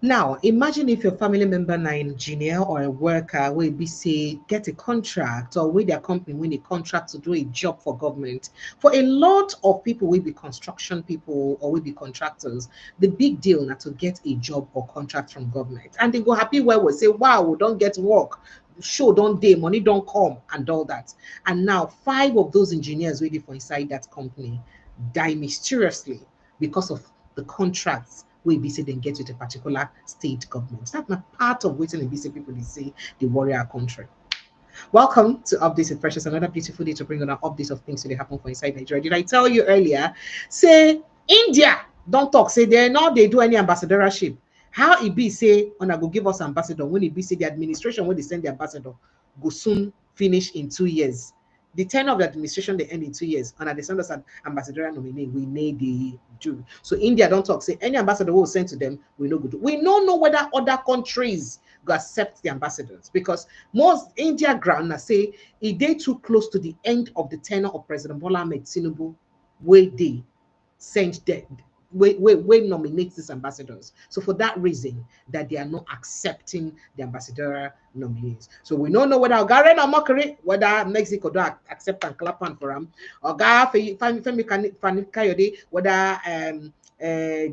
Now, imagine if your family member, an engineer or a worker, will be say get a contract or with their company win a contract to do a job for government. For a lot of people, will be construction people or will be contractors. The big deal now to get a job or contract from government, and they go happy where we say, "Wow, we don't get work." Show don't day, money don't come, and all that. And now five of those engineers waiting for inside that company die mysteriously because of the contracts we be say then get with a particular state government. That's not part of waiting and BC people they say they worry our country. Welcome to Updates with Precious, another beautiful day to bring on an update of things that happen for inside Nigeria. Did I tell you earlier? Say India don't talk, say they now they do any ambassadorship. How it be say on go give us ambassador when it be say the administration when they send the ambassador go soon finish in 2 years. The tenure of the administration they end in 2 years, and at the send us an ambassadorial nominee, we need the do. So India don't talk, say any ambassador will send to them, we know good. We don't know whether other countries go accept the ambassadors because most India ground na say if they too close to the end of the tenure of President Bola Ahmed Tinubu, where they send them, where nominate these ambassadors. So for that reason, that they are not accepting the ambassadorial nominees. So we don't know whether Garen or Mockery, whether Mexico do accept and clap on for them, or Femi Kayode, whether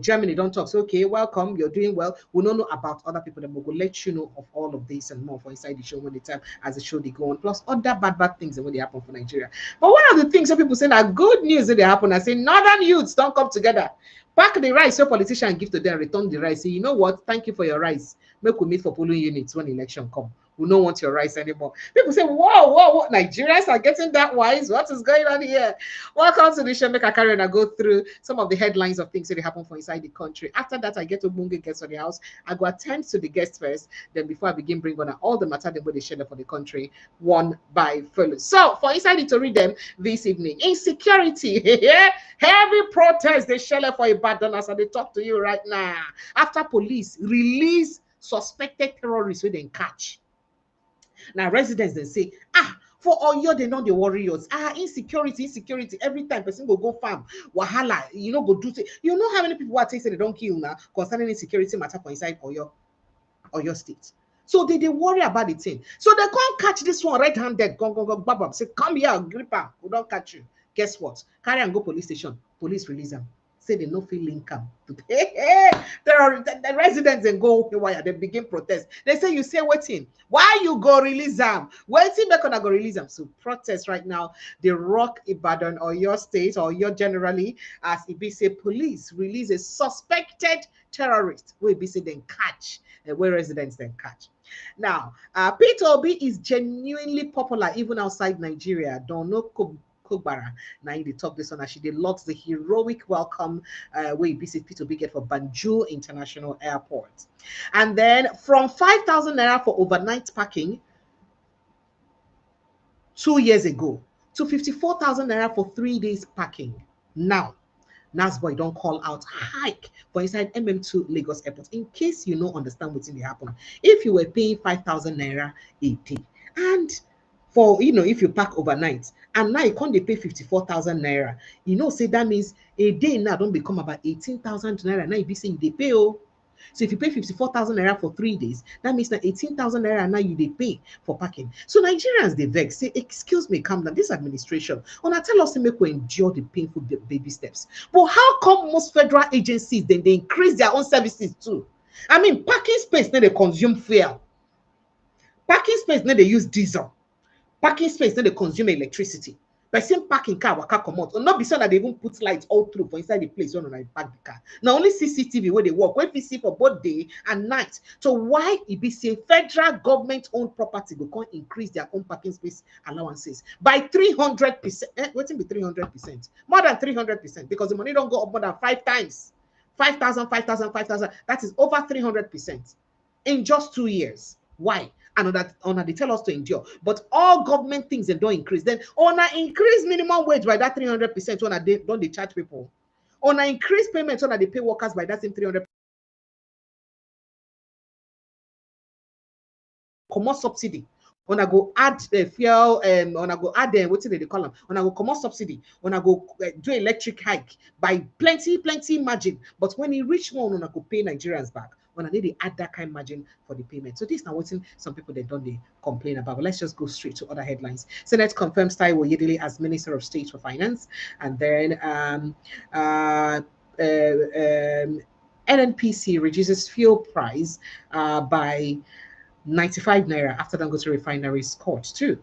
Germany don't talk. So okay, welcome, you're doing well. We don't know about other people that will let you know of all of this and more for inside the show when the time as the show they go on, plus other bad things that when they happen for Nigeria. But one of the things that people say that good news that they happen, I say northern youths don't come together. Pack the rice, so politician give to them, return the rice. Say, you know what? Thank you for your rice. Make we meet for polling units when election come. We don't want your rice anymore. People say, whoa, Nigerians are getting that wise. What is going on here? Welcome to the show. Make a carry and I go through some of the headlines of things that happen for inside the country. After that, I get to Bunge guests on the house. I go attend to the guests first. Then before I begin bring on all the matter that they share for the country, one by follow. So for inside it to read them this evening. Insecurity. Heavy protest. They share for Ibadan as I talk to you right now. After police release suspected terrorists with them catch. Now residents they say, for Oyo they know the warriors. Insecurity. Every time person go farm, wahala, go do. You know how many people are saying they don't kill now concerning insecurity matter for inside Oyo State. So they worry about the thing. So they can't catch this one red-handed. Go, bab. Say, come here, grip her. We don't catch you. Guess what? Carry and go police station. Police release them. Say they no feel link am. There are the residents and go why they begin protest. They say you say waiting. Why you go release them? Waiting back on go release them. So protest right now. They rock Ibadan or your state or your generally as it be say police release a suspected terrorist. We be say then catch where residents then catch. Now, Peter Obi is genuinely popular even outside Nigeria. Don't know Kogbara. Now they talk this one as she did lots the heroic welcome we visit Peter Obi get for Banjul International Airport. And then from 5,000 naira for overnight parking 2 years ago to 54,000 naira for 3 days parking. Now, Nasboy don't call out hike for inside MM2 Lagos Airport. In case you don't understand what's in the happen, if you were paying 5,000 naira a day, and for if you park overnight, and now you can't pay 54,000 naira, say that means a day now don't become about 18,000 naira. Now you be saying they pay so if you pay 54,000 naira for 3 days, that means that 18,000 naira now you they pay for parking. So Nigerians they vex say, excuse me, calm down. This administration, I tell us to make we endure the painful baby steps. But how come most federal agencies then they increase their own services too? I mean, parking space then they consume fuel. Parking space then they use diesel. Parking space then they consume electricity. Person parking car waka comot, or not be so that they even put lights all through for inside the place when I park the car. Now only CCTV where they work, where we see for both day and night. So why it be say federal government owned property go can't increase their own parking space allowances by 300%? Waiting be 300%, more than 300%, because the money don't go up more than 5 times. 5,000. That is over 300% in just 2 years. Why? And that they tell us to endure. But all government things they don't increase. Then on a increase minimum wage by that 300% on they don't they charge people. On a increase payment on they pay workers by that same 300%. Comot subsidy. On I go add fuel, on I go add what they call them. On I go comot subsidy. On I go do electric hike by plenty margin. But when it reach one, on I go pay Nigerians back. when I need to add that kind of margin for the payment. So this now what some people they don't they complain about. But let's just go straight to other headlines. Senate confirms Taiwo Yedele as Minister of State for Finance, and then NNPC reduces fuel price by 95 naira after Dangote Refinery scored too.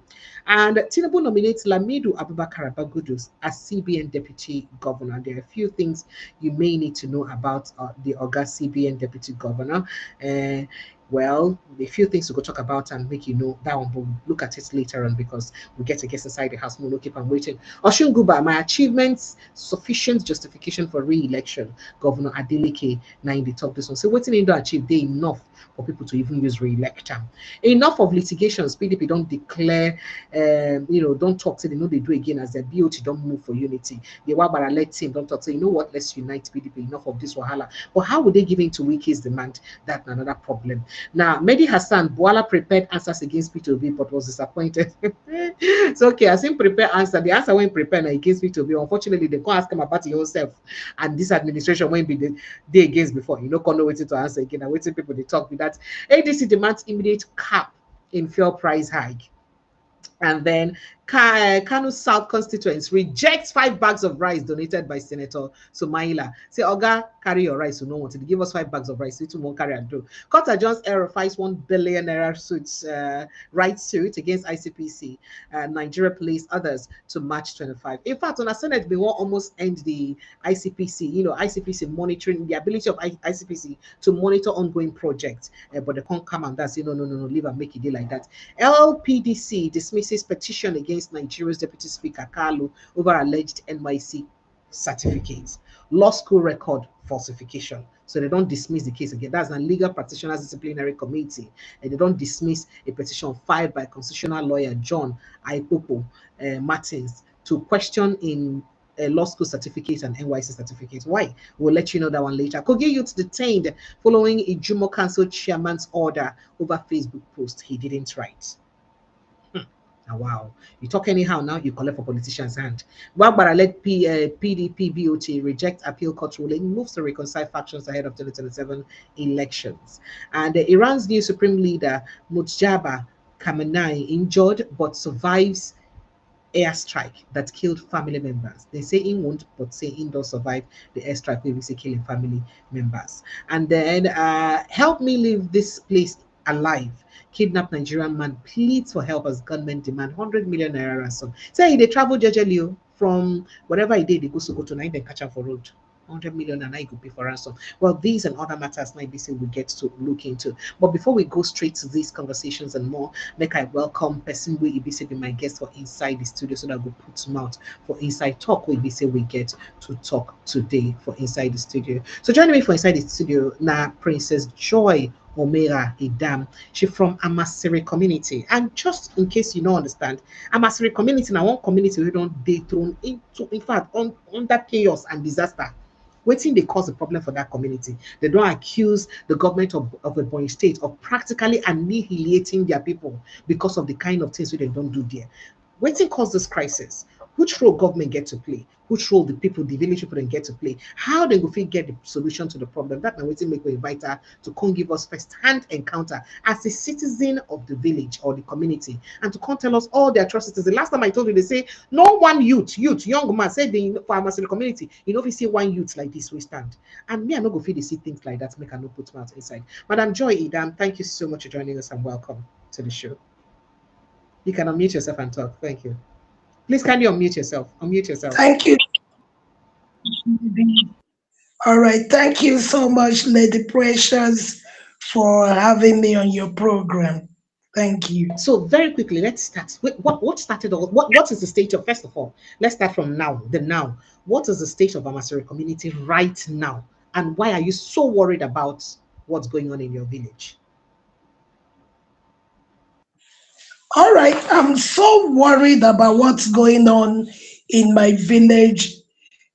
And Tinubu nominates Lamidu Abubakar Abagudus as CBN Deputy Governor. There are a few things you may need to know about the Oga CBN Deputy Governor. Uh, well, a few things to go talk about and make you know that one, but we'll look at it later on because we get to get inside the house. We'll keep on waiting. Oshun Guba, my achievements, sufficient justification for re-election. Governor Adeleke, now in the top this one. So what's in to achieve? They enough for people to even use re-elect. Enough of litigations. PDP don't declare, don't talk to they know they do again as their BOT don't move for unity. The Wabara let team don't talk. Say, you know what, let's unite PDP. Enough of this wahala. But how would they give in to Wiki's demand? That's another problem. Now, Mehdi Hassan, Boala prepared answers against P2B but was disappointed. So, okay, as in prepare answer, the answer went prepared against P2B. Unfortunately, they can't ask him about yourself. And this administration won't be the day against before. You know, can't know waiting to answer again. And waiting people they talk with that. ADC demands immediate cap in fuel price hike. And then Kano South Constituents rejects 5 bags of rice donated by Senator Sumaila. Say, Oga, carry your rice. You don't want to give us 5 bags of rice. You two won't carry and do. Carter John's error files 1 billion naira suits, rights suit against ICPC. Nigeria placed others to March 25. In fact, on a Senate, we will almost end the ICPC. You know, ICPC monitoring the ability of ICPC to monitor ongoing projects. But they can't come and that say, no, leave and make it deal like that. LPDC dismisses petition against Nigeria's Deputy Speaker Kalu over alleged NYC certificates. Law school record falsification. So they don't dismiss the case again. That's a legal practitioners disciplinary committee. And they don't dismiss a petition filed by constitutional lawyer John Aipopo Martins to question in law school certificate and NYC certificate. Why? We'll let you know that one later. Kogi Youth detained following a Jumo Council chairman's order over Facebook post he didn't write. Oh, wow. You talk anyhow now, you collect for politicians' hand. Wagbara led PDP BOT reject appeal court ruling, moves to reconcile factions ahead of 2027 elections. And Iran's new supreme leader, Mujtaba Khamenei, injured but survives airstrike that killed family members. They say he won't, but say he does survive the airstrike where we say killing family members. And then help me leave this place alive. Kidnapped Nigerian man pleads for help as gunmen demand 100 million naira ransom. Say they travel jejely from whatever he did, they go to 9 then catch up for road. 100 million and I could pay for ransom. Well, these and other matters might be say we get to look into. But before we go straight to these conversations and more, make I welcome person we be say be my guest for inside the studio so that we put mouth for inside talk we be say we get to talk today for inside the studio. So joining me for inside the studio now Princess Joy Omera Idam. She from Amasiri community. And just in case you don't understand, Amasiri community now one community we don't they thrown into in fact under chaos and disaster. Waiting they cause a problem for that community. They don't accuse the government of a Ebonyi state of practically annihilating their people because of the kind of things they don't do there. Waiting cause this crisis. Which role government get to play? Which role the people, the village people, get to play? How they go get the solution to the problem? That now waiting make we invite her to come give us first-hand encounter as a citizen of the village or the community, and to come tell us all the atrocities. The last time I told you, they say no one young man said the farmers in the community. You know, if you see one youth like this, we stand. And me, I not go feel they see things like that. Make I no put mouth inside. Madam Joy Idam, thank you so much for joining us and welcome to the show. You can unmute yourself and talk. Thank you. Please kindly unmute yourself. Unmute yourself. Thank you. All right. Thank you so much, Lady Precious, for having me on your program. Thank you. So very quickly, let's start. What started all? What is the state of? First of all, let's start from now. The now. What is the state of Amasiri community right now, and why are you so worried about what's going on in your village? All right. I'm so worried about what's going on in my village,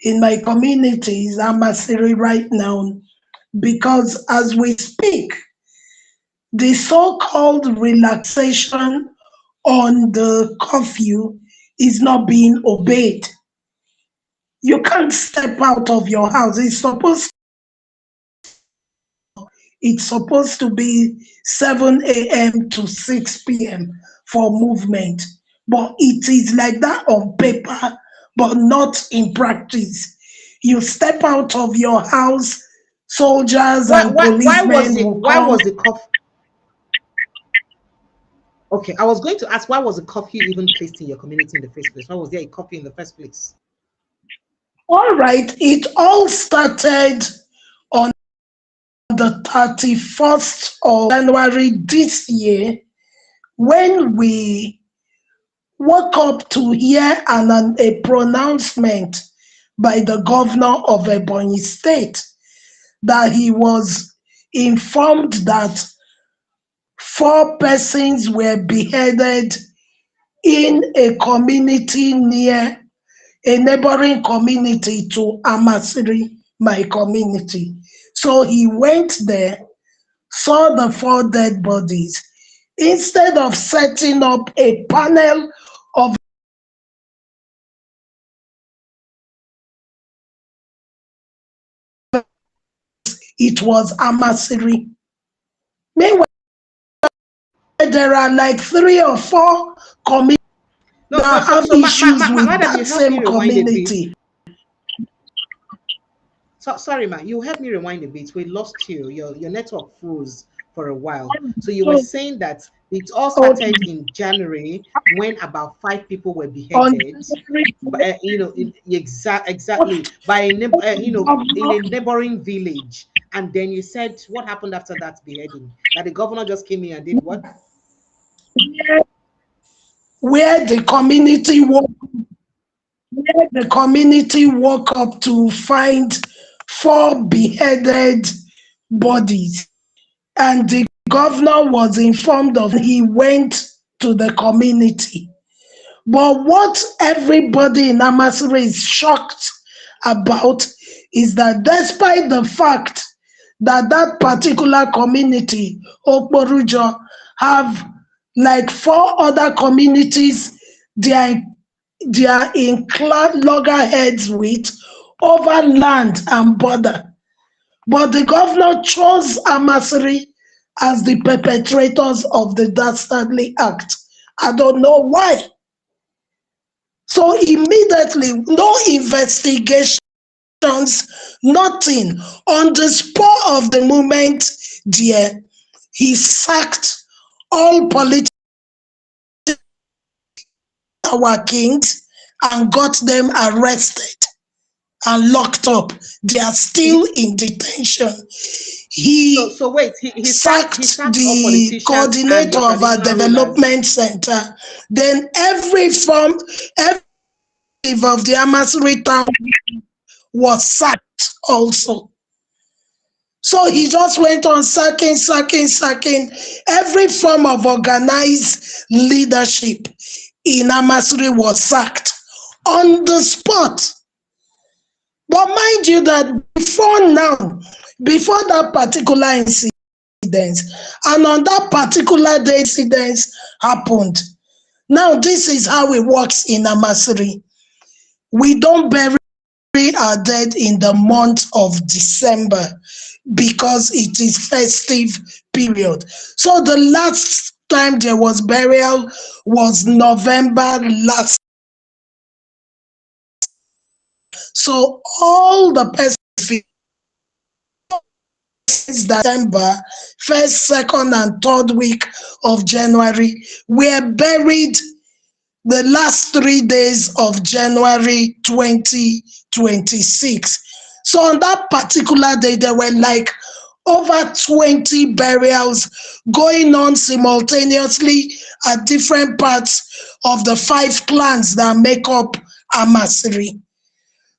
in my communities, Amasiri right now, because as we speak, the so-called relaxation on the curfew is not being obeyed. You can't step out of your house. It's supposed it's supposed to be 7 a.m. to 6 p.m. for movement. But it is like that on paper, but not in practice. You step out of your house, soldiers and policemen will why come. was the curfew? Okay, I was going to ask, why was the curfew even placed in your community in the first place? Why was there a curfew in the first place? All right, it all started on the 31st of January this year when we woke up to hear a pronouncement by the governor of Ebonyi State that he was informed that 4 persons were beheaded in a community near a neighboring community to Amasiri, my community. So he went there, saw the 4 dead bodies. Instead of setting up a panel of it was Amasiri. Meanwhile, there are like 3 or 4 communities No, that have issues with madam, that same community. So sorry, ma, you help me rewind a bit. We lost you. Your network froze for a while. So you were saying that it all started in January when about 5 people were beheaded. Exactly by in a neighboring village. And then you said what happened after that beheading? That the governor just came in and did what? Where the community woke up to find 4 beheaded bodies, and the governor was informed of. He went to the community. But what everybody in Amasiri is shocked about is that despite the fact that that particular community, Okborujo, have like 4 other communities they are in loggerheads with over land and border. But the governor chose Amasiri as the perpetrators of the dastardly act. I don't know why. So immediately, no investigations, nothing. On the spur of the moment, dear, he sacked all political our kings and got them arrested and locked up. They are still in detention. He wait, he sacked the coordinator of our development center. Then every of the Amasiri town was sacked also. So he just went on sacking. Every form of organized leadership in Amasiri was sacked on the spot. But mind you that before that particular incident, and on that particular day incident happened. Now this is how it works in Amasiri. We don't bury our dead in the month of December because it is festive period. So the last time there was burial was November last. So all the persons December, 1st, 2nd, and 3rd week of January were buried the last 3 days of January 2026. So on that particular day, there were like over 20 burials going on simultaneously at different parts of the 5 clans that make up Amasiri.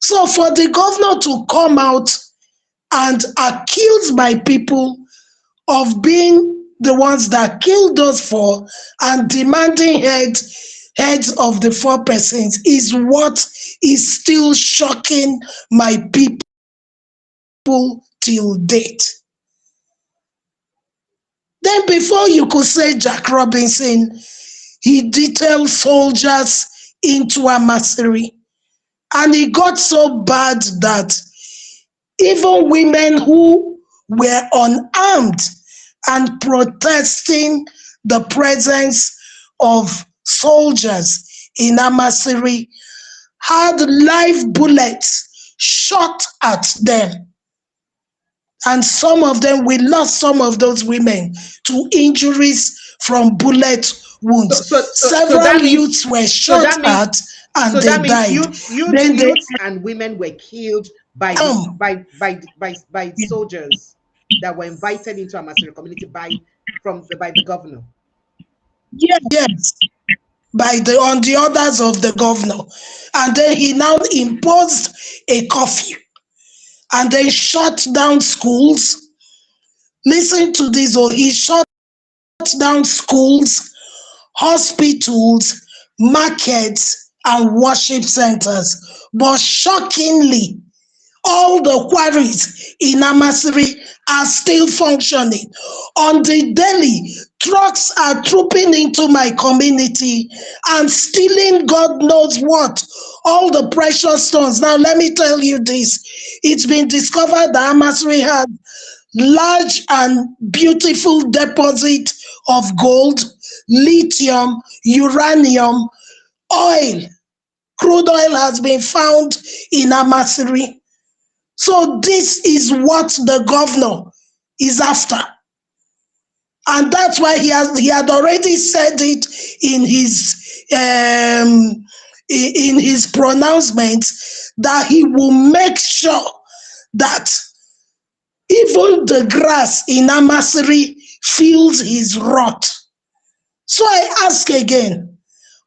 So for the governor to come out and accuse my people of being the ones that killed those 4 and demanding heads of the 4 persons is what is still shocking my people till date. Then before you could say Jack Robinson, he detailed soldiers into Amasiri. And it got so bad that even women who were unarmed and protesting the presence of soldiers in Amasiri had live bullets shot at them. And some of them, we lost some of those women to injuries from bullet wounds. Several youths were shot at and they died. Youths and women were killed by soldiers that were invited into Amasiri community by the governor. Yes, on the orders of the governor. And then he now imposed a curfew and then shut down schools. Listen to this, he shut down schools, hospitals, markets, and worship centers. But shockingly, all the quarries in Amasiri are still functioning. On the daily, trucks are trooping into my community and stealing God knows what, all the precious stones. Now, let me tell you this. It's been discovered that Amasiri has large and beautiful deposit of gold, lithium, uranium, oil. Crude oil has been found in Amasiri. So this is what the governor is after. And that's why he had already said it in his pronouncements that he will make sure that even the grass in Amasiri feels his wrath. So I ask again,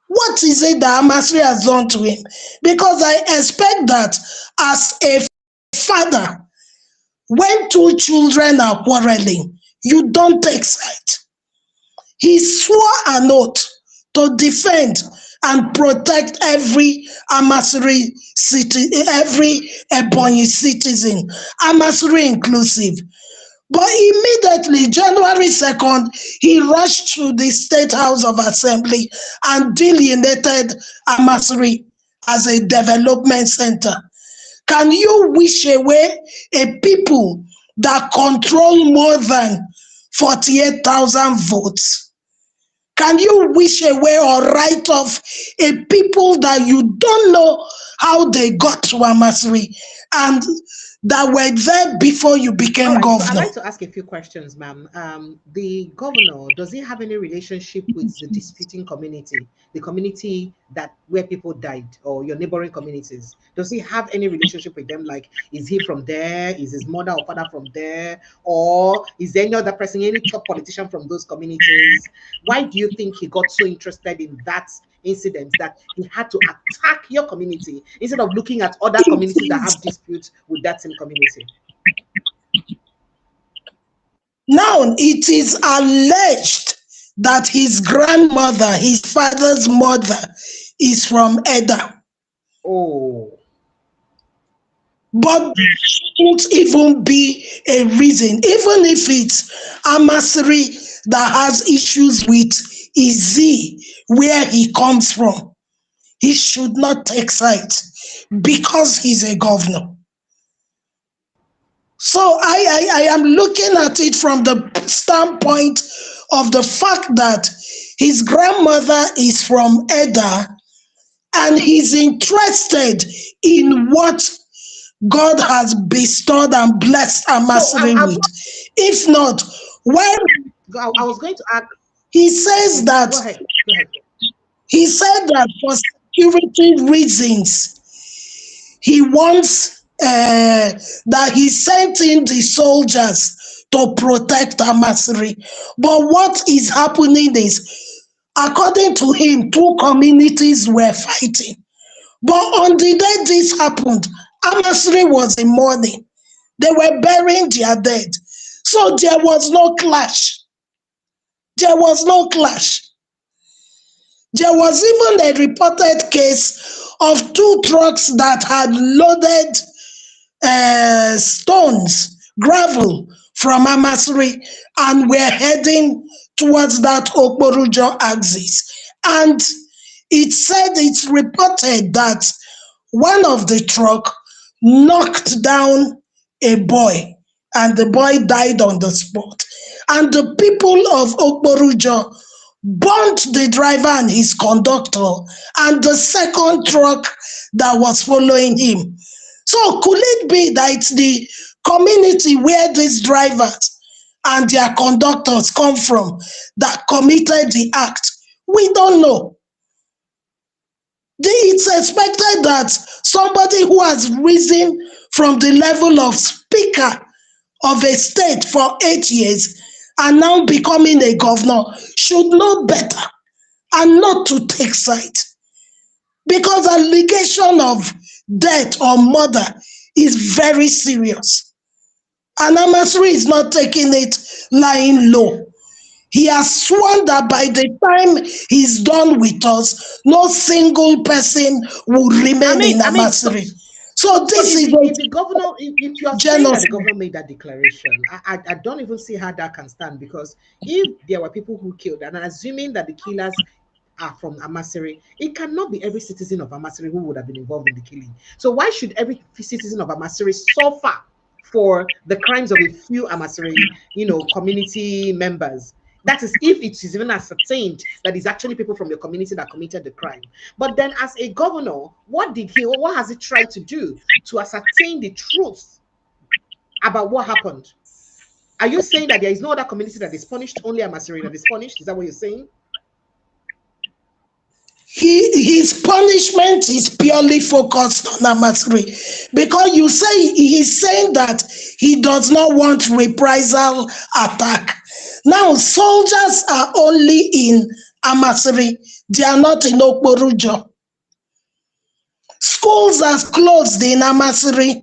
what is it that Amasiri has done to him? Because I expect that as a father, when two children are quarreling, you don't take side. He swore an oath to defend and protect every Amasiri city, every Ebonyi citizen, Amasiri inclusive. But immediately, January 2nd, he rushed to the State House of Assembly and delineated Amasiri as a development center. Can you wish away a people that control more than 48,000 votes? Can you wish away or write off a people that you don't know how they got to Amasiri and that were there before you became governor? So I'd like to ask a few questions, ma'am. The governor, does he have any relationship with the disputing community, the community where people died, or your neighboring communities? Does he have any relationship with them? Like, is he from there? Is his mother or father from there? Or is there any other person, any top politician from those communities? Why do you think he got so interested in that incident that he had to attack your community instead of looking at other communities that have disputes with that same community? Now, it is alleged that his grandmother, his father's mother, is from Edda. Oh. But there shouldn't even be a reason, even if it's Amasiri that has issues with Izzy, where he comes from. He should not take sides because he's a governor. So I am looking at it from the standpoint of the fact that his grandmother is from Edda and he's interested in what God has bestowed and blessed Amasiri with. If not, why? I was going to ask. He says that. Go ahead. Go ahead. He said that for security reasons, he wants that he sent in the soldiers to protect Amasiri. But what is happening is, according to him, two communities were fighting. But on the day this happened, Amasiri was in mourning. They were burying their dead. So there was no clash. There was no clash. There was even a reported case of two trucks that had loaded stones, gravel from Amasiri and were heading towards that Okborujo axis. And it's reported that one of the truck knocked down a boy and the boy died on the spot. And the people of Okborujo burnt the driver and his conductor and the second truck that was following him. So could it be that it's the community where these drivers and their conductors come from that committed the act? We don't know. It's expected that somebody who has risen from the level of speaker of a state for 8 years and now becoming a governor should know better and not to take sides. Because allegation of death or murder is very serious. And Amasiri is not taking it lying low. He has sworn that by the time he's done with us, no single person will remain in Amasiri. So this is if the governor, if you are saying that the governor made that declaration, I don't even see how that can stand, because if there were people who killed, and assuming that the killers are from Amasiri, it cannot be every citizen of Amasiri who would have been involved in the killing. So why should every citizen of Amasiri suffer for the crimes of a few Amasiri, community members? That is if it is even ascertained that it's actually people from your community that committed the crime. But then as a governor, what has he tried to do to ascertain the truth about what happened? Are you saying that there is no other community that is punished, only Amasiri that is punished? Is that what you're saying? His punishment is purely focused on Amasiri, because you say he's saying that he does not want reprisal attack. Now soldiers are only in Amasiri, they are not in Okborujo. Schools are closed in Amasiri.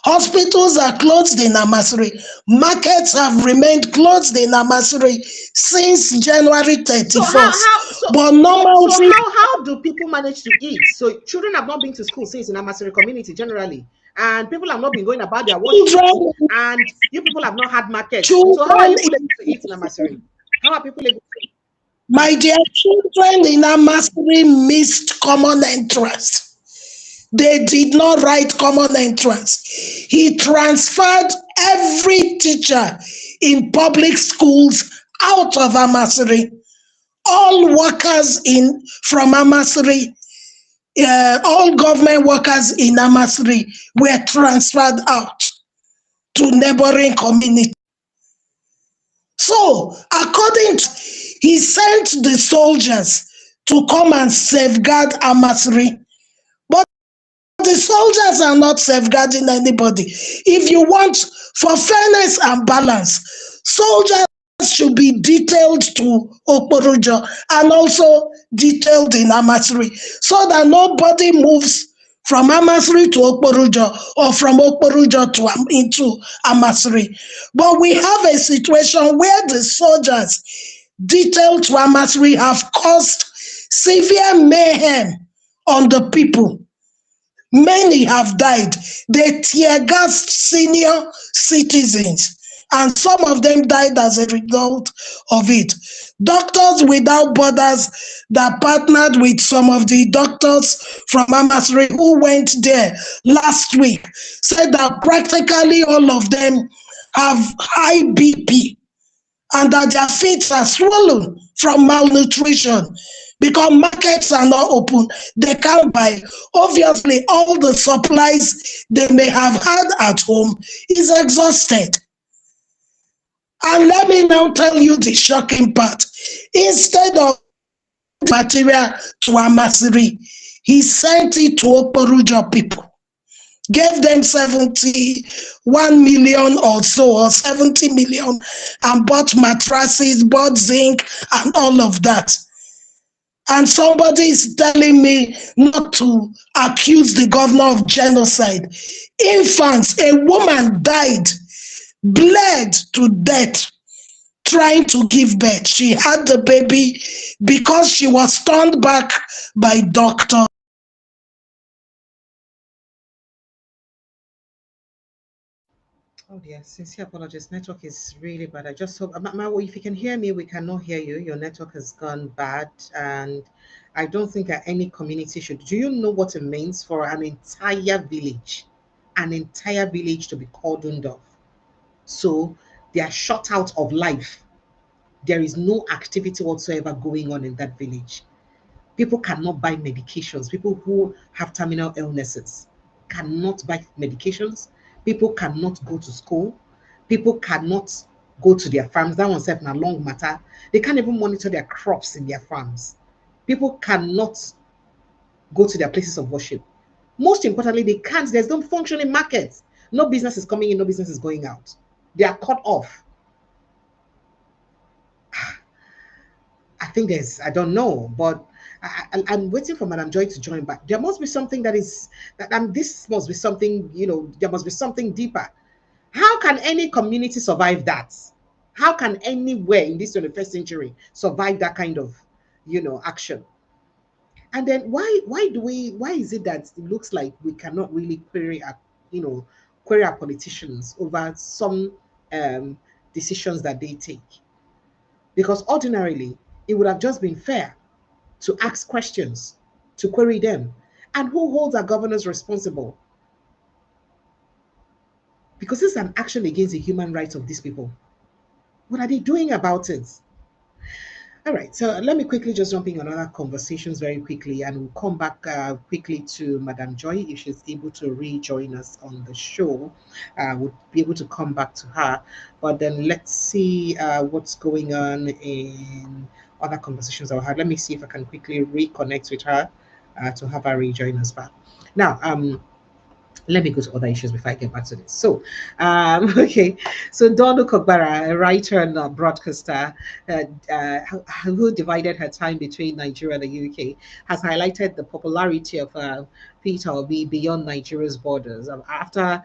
Hospitals are closed in Amasiri. Markets have remained closed in Amasiri since January 31st. So how do people manage to eat? So children have not been to school since in Amasiri community generally, and people have not been going about their work, and you people have not had markets. So how are you able to eat in Amasiri? How are people able to eat? My dear, children in Amasiri missed common entrance. They did not write common entrance. He transferred every teacher in public schools out of Amasiri. All workers from Amasiri, all government workers in Amasiri were transferred out to neighboring communities. So, according to, he sent the soldiers to come and safeguard Amasiri. The soldiers are not safeguarding anybody. If you want, for fairness and balance, soldiers should be detailed to Okborujo and also detailed in Amasiri, so that nobody moves from Amasiri to Okborujo or from Okborujo into Amasiri. But we have a situation where the soldiers detailed to Amasiri have caused severe mayhem on the people. Many have died. They tear-gassed senior citizens, and some of them died as a result of it. Doctors Without Borders, that partnered with some of the doctors from Amasiri who went there last week, said that practically all of them have high BP and that their feet are swollen from malnutrition, because markets are not open. They can't buy. Obviously, all the supplies they may have had at home is exhausted. And let me now tell you the shocking part. Instead of material to Amasiri, he sent it to Okborujo people. Gave them 71 million or so, or 70 million, and bought mattresses, bought zinc, and all of that. And somebody is telling me not to accuse the governor of genocide. Infants, a woman died, bled to death, trying to give birth. She had the baby because she was turned back by doctors. Oh dear, sincere apologies. Network is really bad. I just hope, if you can hear me, we cannot hear you. Your network has gone bad, and I don't think that any community should. Do you know what it means for an entire village to be cordoned off? So they are shut out of life. There is no activity whatsoever going on in that village. People cannot buy medications. People who have terminal illnesses cannot buy medications. People cannot go to school. People cannot go to their farms. That one's a long matter. They can't even monitor their crops in their farms. People cannot go to their places of worship. Most importantly, they can't. There's no functioning market. No business is coming in, no business is going out. They are cut off. I think I don't know, but I'm waiting for Madam Joy to join back. There must be something that is, and this must be something, there must be something deeper. How can any community survive that? How can anywhere in this 21st century survive that kind of, action? And then why is it that it looks like we cannot really query our politicians over some um, decisions that they take? Because ordinarily, it would have just been fair to ask questions, to query them. And who holds our governors responsible? Because this is an action against the human rights of these people. What are they doing about it? All right, so let me quickly just jump in on other conversations very quickly, and we'll come back quickly to Madam Joy if she's able to rejoin us on the show. We'll be able to come back to her, but then let's see what's going on in other conversations I've had. Let me see if I can quickly reconnect with her to have her rejoin us back. Now, let me go to other issues before I get back to this. So, okay. So, Donu Kogbara, a writer and a broadcaster who divided her time between Nigeria and the UK, has highlighted the popularity of Peter Obi beyond Nigeria's borders after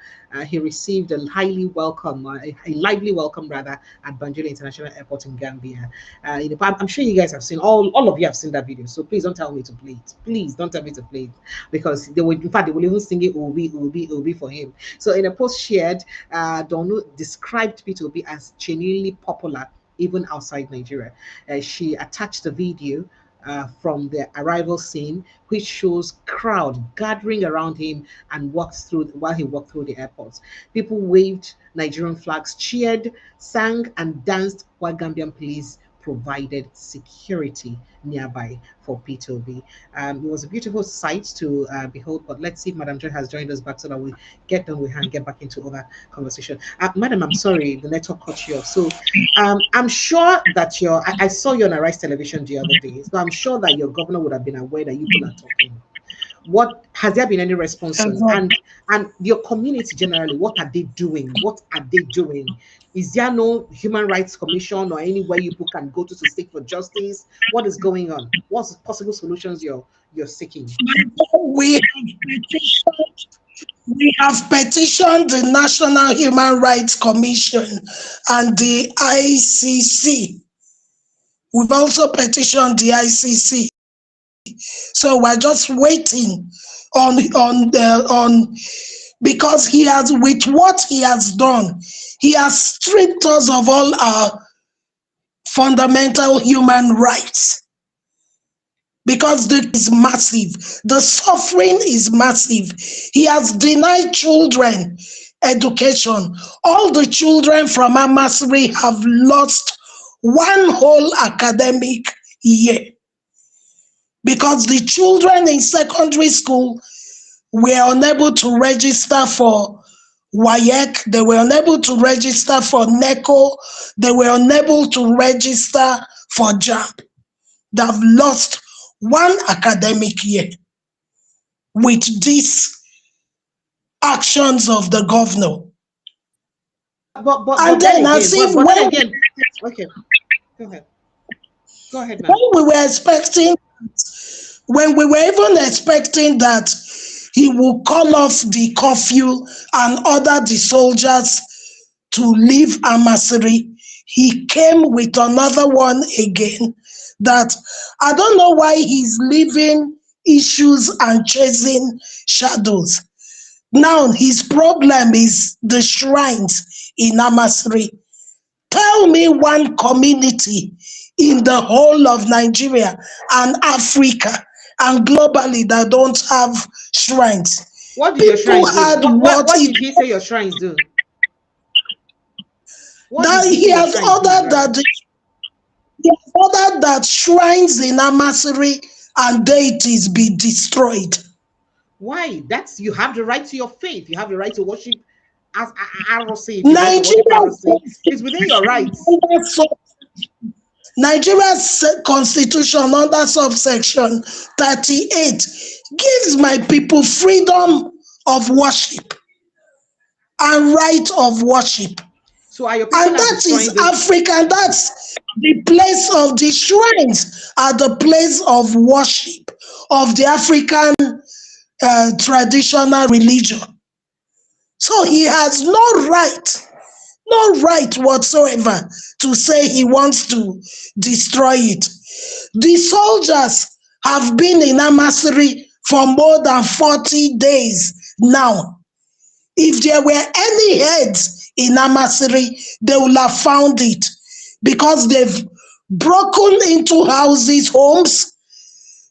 he received a highly welcome, a lively welcome rather, at Banjul International Airport in Gambia. I'm sure you guys have seen, all of you have seen that video. So please don't tell me to play it. Please don't tell me to play it, because they will, in fact, they will even sing it Obi for him. So in a post shared, Donu described Peter Obi as genuinely popular even outside Nigeria. She attached the video from the arrival scene, which shows crowd gathering around him and while he walked through the airport. People waved Nigerian flags, cheered, sang, and danced while Gambian police provided security nearby for P2B. It was a beautiful sight to behold, but let's see if Madam Joy has joined us back so that we get done with her and get back into other conversation. Madam, I'm sorry, the network cut you off. So I'm sure that I saw you on Arise Television the other day, so I'm sure that your governor would have been aware that you people are talking. What has there been any response on? And your community generally, what are they doing? Is there no human rights commission or anywhere you people can go to seek for justice? What is going on? What's possible solutions you're seeking? We have petitioned the National Human Rights Commission and the ICC. We've also petitioned the ICC. So we're just waiting on because he has, with what he has done, he has stripped us of all our fundamental human rights. Because is massive, the suffering is massive. He has denied children education. All the children from Amasiri have lost one whole academic year, because the children in secondary school were unable to register for WAEC, they were unable to register for NECO, they were unable to register for JAMB. They've lost one academic year with these actions of the governor. Okay, go ahead, ma'am. When we were even expecting that he will call off the curfew and order the soldiers to leave Amasiri, he came with another one again, that I don't know why he's leaving issues and chasing shadows. Now his problem is the shrines in Amasiri. Tell me one community in the whole of Nigeria and Africa and globally that don't have shrines. What did your shrines do? What did he say your shrines do? What's the That beauty he you're has trying to ordered drive? that shrines in Amasiri and deities be destroyed. Why? That's you have the right to your faith. You have the right to worship as ROC. If you like to worship Nigeria's ROC, it's within your rights. Nigeria's constitution under subsection 38 gives my people freedom of worship and right of worship. So are your people And now that is destroying this? African. That's the place of the shrines, are the place of worship of the African traditional religion. So he has no right whatsoever to say he wants to destroy it. The soldiers have been in Amasiri for more than 40 days now. If there were any heads in Amasiri, they will have found it, because they've broken into houses, homes,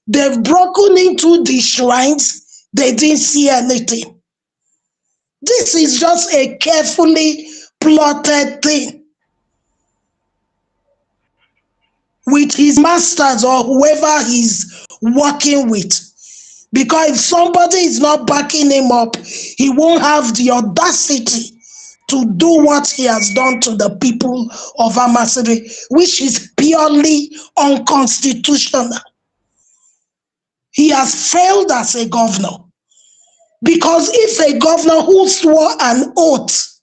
they've broken into the shrines, they didn't see anything. This is just a carefully plotted thing with his masters or whoever he's working with. Because if somebody is not backing him up, he won't have the audacity to do what he has done to the people of Amasiri, which is purely unconstitutional. He has failed as a governor. Because if a governor who swore an oath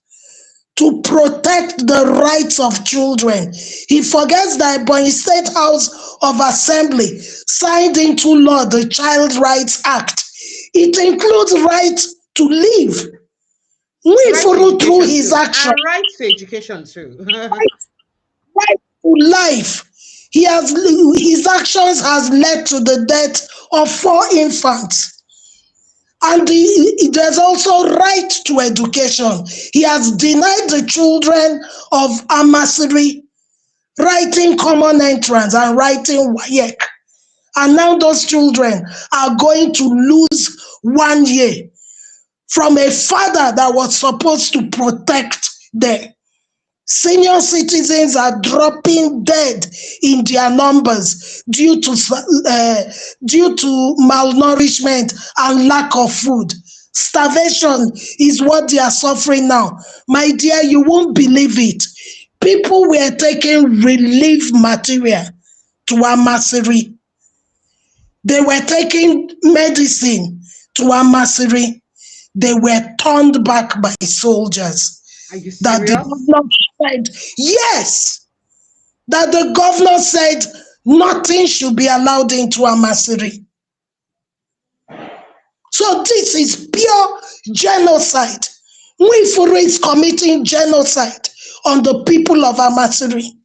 to protect the rights of children, he forgets that Ebonyi State House of Assembly signed into law the Child Rights Act. It includes right to live. Nwifuru, through his action, and right to education too. right to life. His actions has led to the death of 4 infants. And there's also right to education. He has denied the children of Amasiri writing common entrance and writing WAEC. And now those children are going to lose 1 year from a father that was supposed to protect them. Senior citizens are dropping dead in their numbers due to malnourishment and lack of food. Starvation is what they are suffering now. My dear, you won't believe it. People were taking relief material to Amasiri. They were taking medicine to Amasiri. They were turned back by soldiers. Are you serious? That the governor said, yes, that the governor said nothing should be allowed into Amasiri. So this is pure genocide. Nwifuru is committing genocide on the people of Amasiri.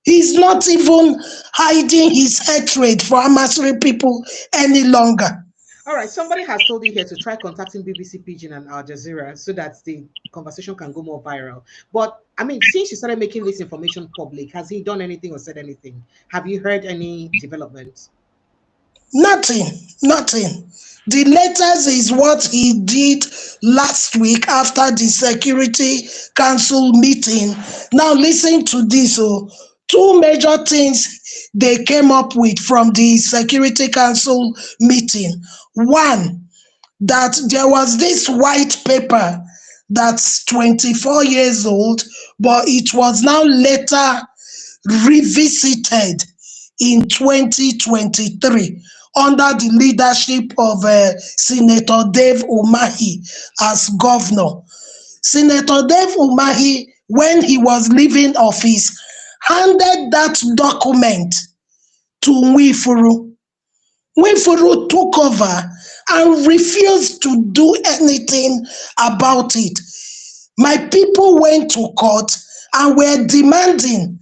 He's not even hiding his hatred for Amasiri people any longer. All right, somebody has told you here to try contacting BBC Pidgin and Al Jazeera so that the conversation can go more viral. But I mean, since you started making this information public, has he done anything or said anything? Have you heard any developments? Nothing. The latest is what he did last week after the Security Council meeting. Now listen to this. So, 2 major things they came up with from the Security Council meeting. One, that there was this white paper that's 24 years old, but it was now later revisited in 2023 under the leadership of Senator Dave Umahi as governor. Senator Dave Umahi, when he was leaving office, handed that document to Nwifuru. Nwifuru took over and refused to do anything about it. My people went to court and were demanding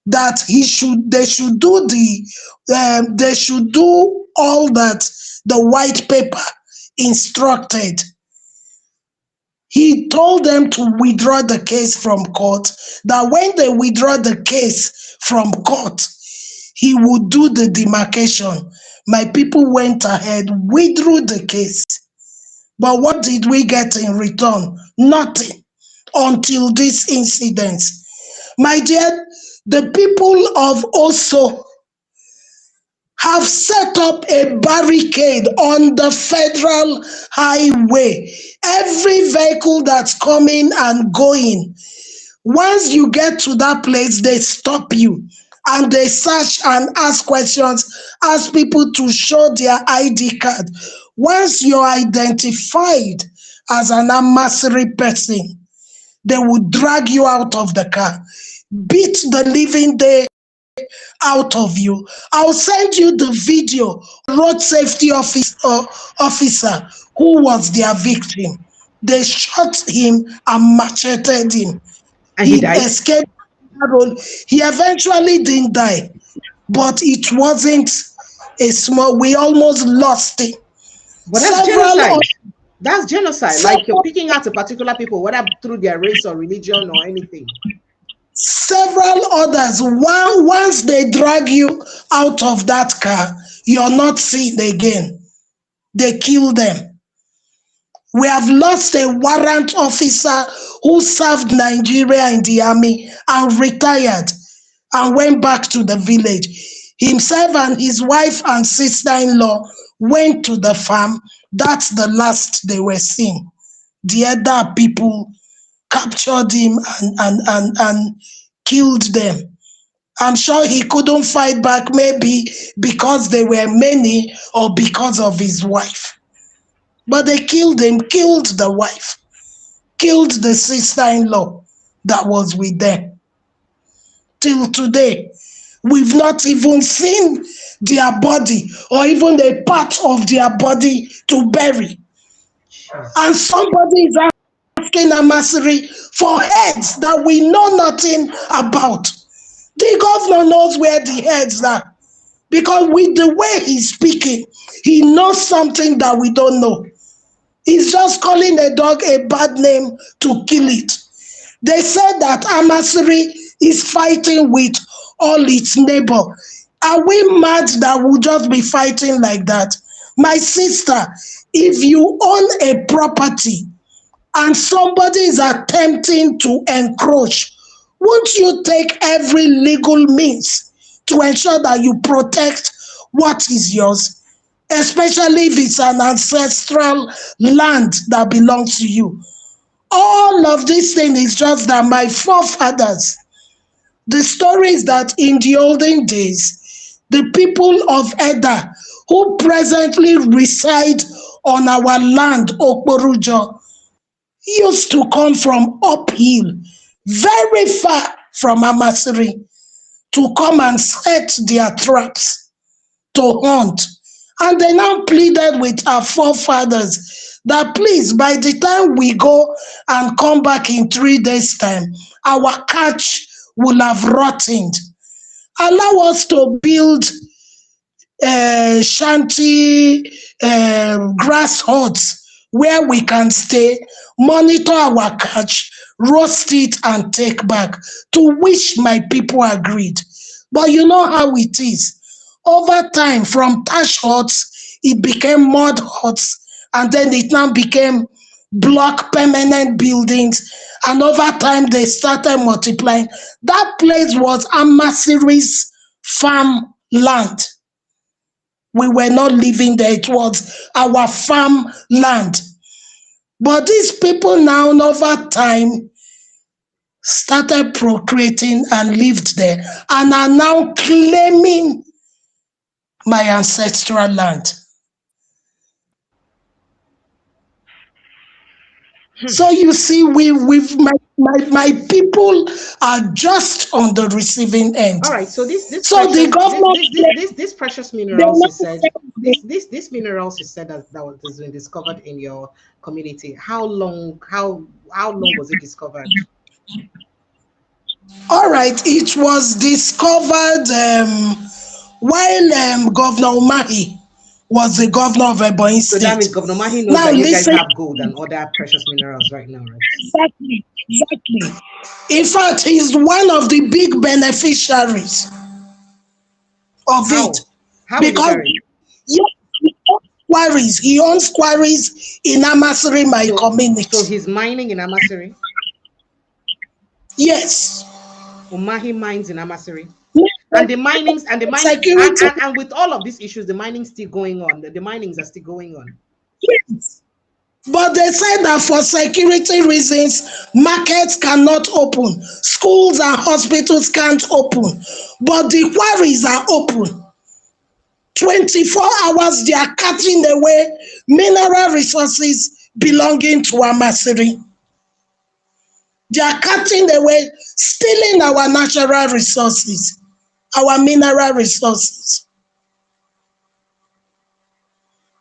that they should do all that the white paper instructed. He told them to withdraw the case from court, that when they withdraw the case from court, he would do the demarcation. My people went ahead, withdrew the case. But what did we get in return? Nothing. until this incident. My dear, the people of Oso have set up a barricade on the federal highway. Every vehicle that's coming and going, once you get to that place, they stop you and they search and ask questions, ask people to show their ID card. Once you're identified as an Amasiri person, they will drag you out of the car, beat the living day out of you. I'll send you the video. Road safety officer who was their victim. They shot him and macheted him. And he died. Escaped. He eventually didn't die, but it wasn't a small. We almost lost him. But that's genocide. That's genocide. Like you're picking out a particular people, whether through their race or religion or anything. Several others, once they drag you out of that car, you're not seen again. They kill them. We have lost a warrant officer who served Nigeria in the army and retired and went back to the village. Himself and his wife and sister-in-law went to the farm. That's the last they were seen. The other people captured him and killed them. I'm sure he couldn't fight back, maybe because they were many or because of his wife. But they killed him, killed the wife, killed the sister-in-law that was with them. Till today, we've not even seen their body or even a part of their body to bury. And somebody is asking Amasiri for heads that we know nothing about. The governor knows where the heads are, because with the way he's speaking, he knows something that we don't know. He's just calling a dog a bad name to kill it. They said that Amasiri is fighting with all its neighbor. Are we mad that we'll just be fighting like that? My sister, if you own a property and somebody is attempting to encroach, won't you take every legal means to ensure that you protect what is yours, especially if it's an ancestral land that belongs to you? All of this thing is just that my forefathers, the story is that in the olden days, the people of Edda, who presently reside on our land, Okborujo, used to come from uphill, very far from Amasiri, to come and set their traps to hunt. And they now pleaded with our forefathers that please, by the time we go and come back in 3 days' time, our catch will have rotted. Allow us to build shanty grass huts where we can stay, monitor our catch, roast it and take back, to which my people agreed. But you know how it is. Over time, from thatch huts, it became mud huts, and then it now became block permanent buildings, and over time they started multiplying. That place was Amasiri's farm land. We were not living there, it was our farm land. But these people now, over time, started procreating and lived there, and are now claiming my ancestral land. So you see, my people are just on the receiving end. All right. So this precious minerals you said, this minerals you said that has been discovered in your community. How long was it discovered? All right, it was discovered while Governor Umahi was the governor of Ebonyi State. So that means Governor Umahi knows that you guys have gold and other precious minerals right now, right? Exactly. In fact, he's one of the big beneficiaries of it. How because he owns quarries in Amasiri, my community. So he's mining in Amasiri? Yes. Umahi mines in Amasiri. Yes, And the minings and the mining security. and with all of these issues, the mining still going on. The minings are still going on. Yes. But they said that for security reasons, markets cannot open, schools and hospitals can't open, but the quarries are open. 24 hours, they are cutting away mineral resources belonging to Amasiri. They are cutting away, stealing our natural resources, our mineral resources.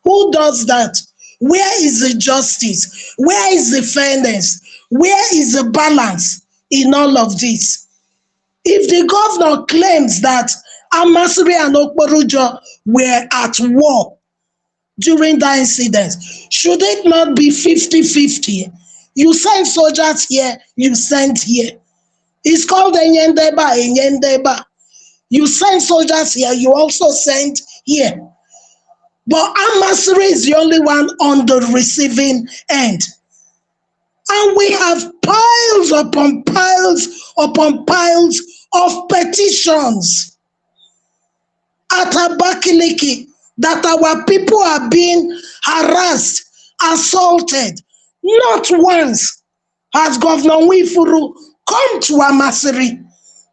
Who does that? Where is the justice? Where is the fairness? Where is the balance in all of this? If the governor claims that Amasiri and Okporojo were at war during that incident, should it not be 50-50? You send soldiers here, you send here. It's called Enyendeba, Enyendeba. You send soldiers here, you also send here. But Amasiri is the only one on the receiving end. And we have piles upon piles of petitions at Abakaliki that our people are being harassed, assaulted. Not once has Governor Wifuru come to Amasiri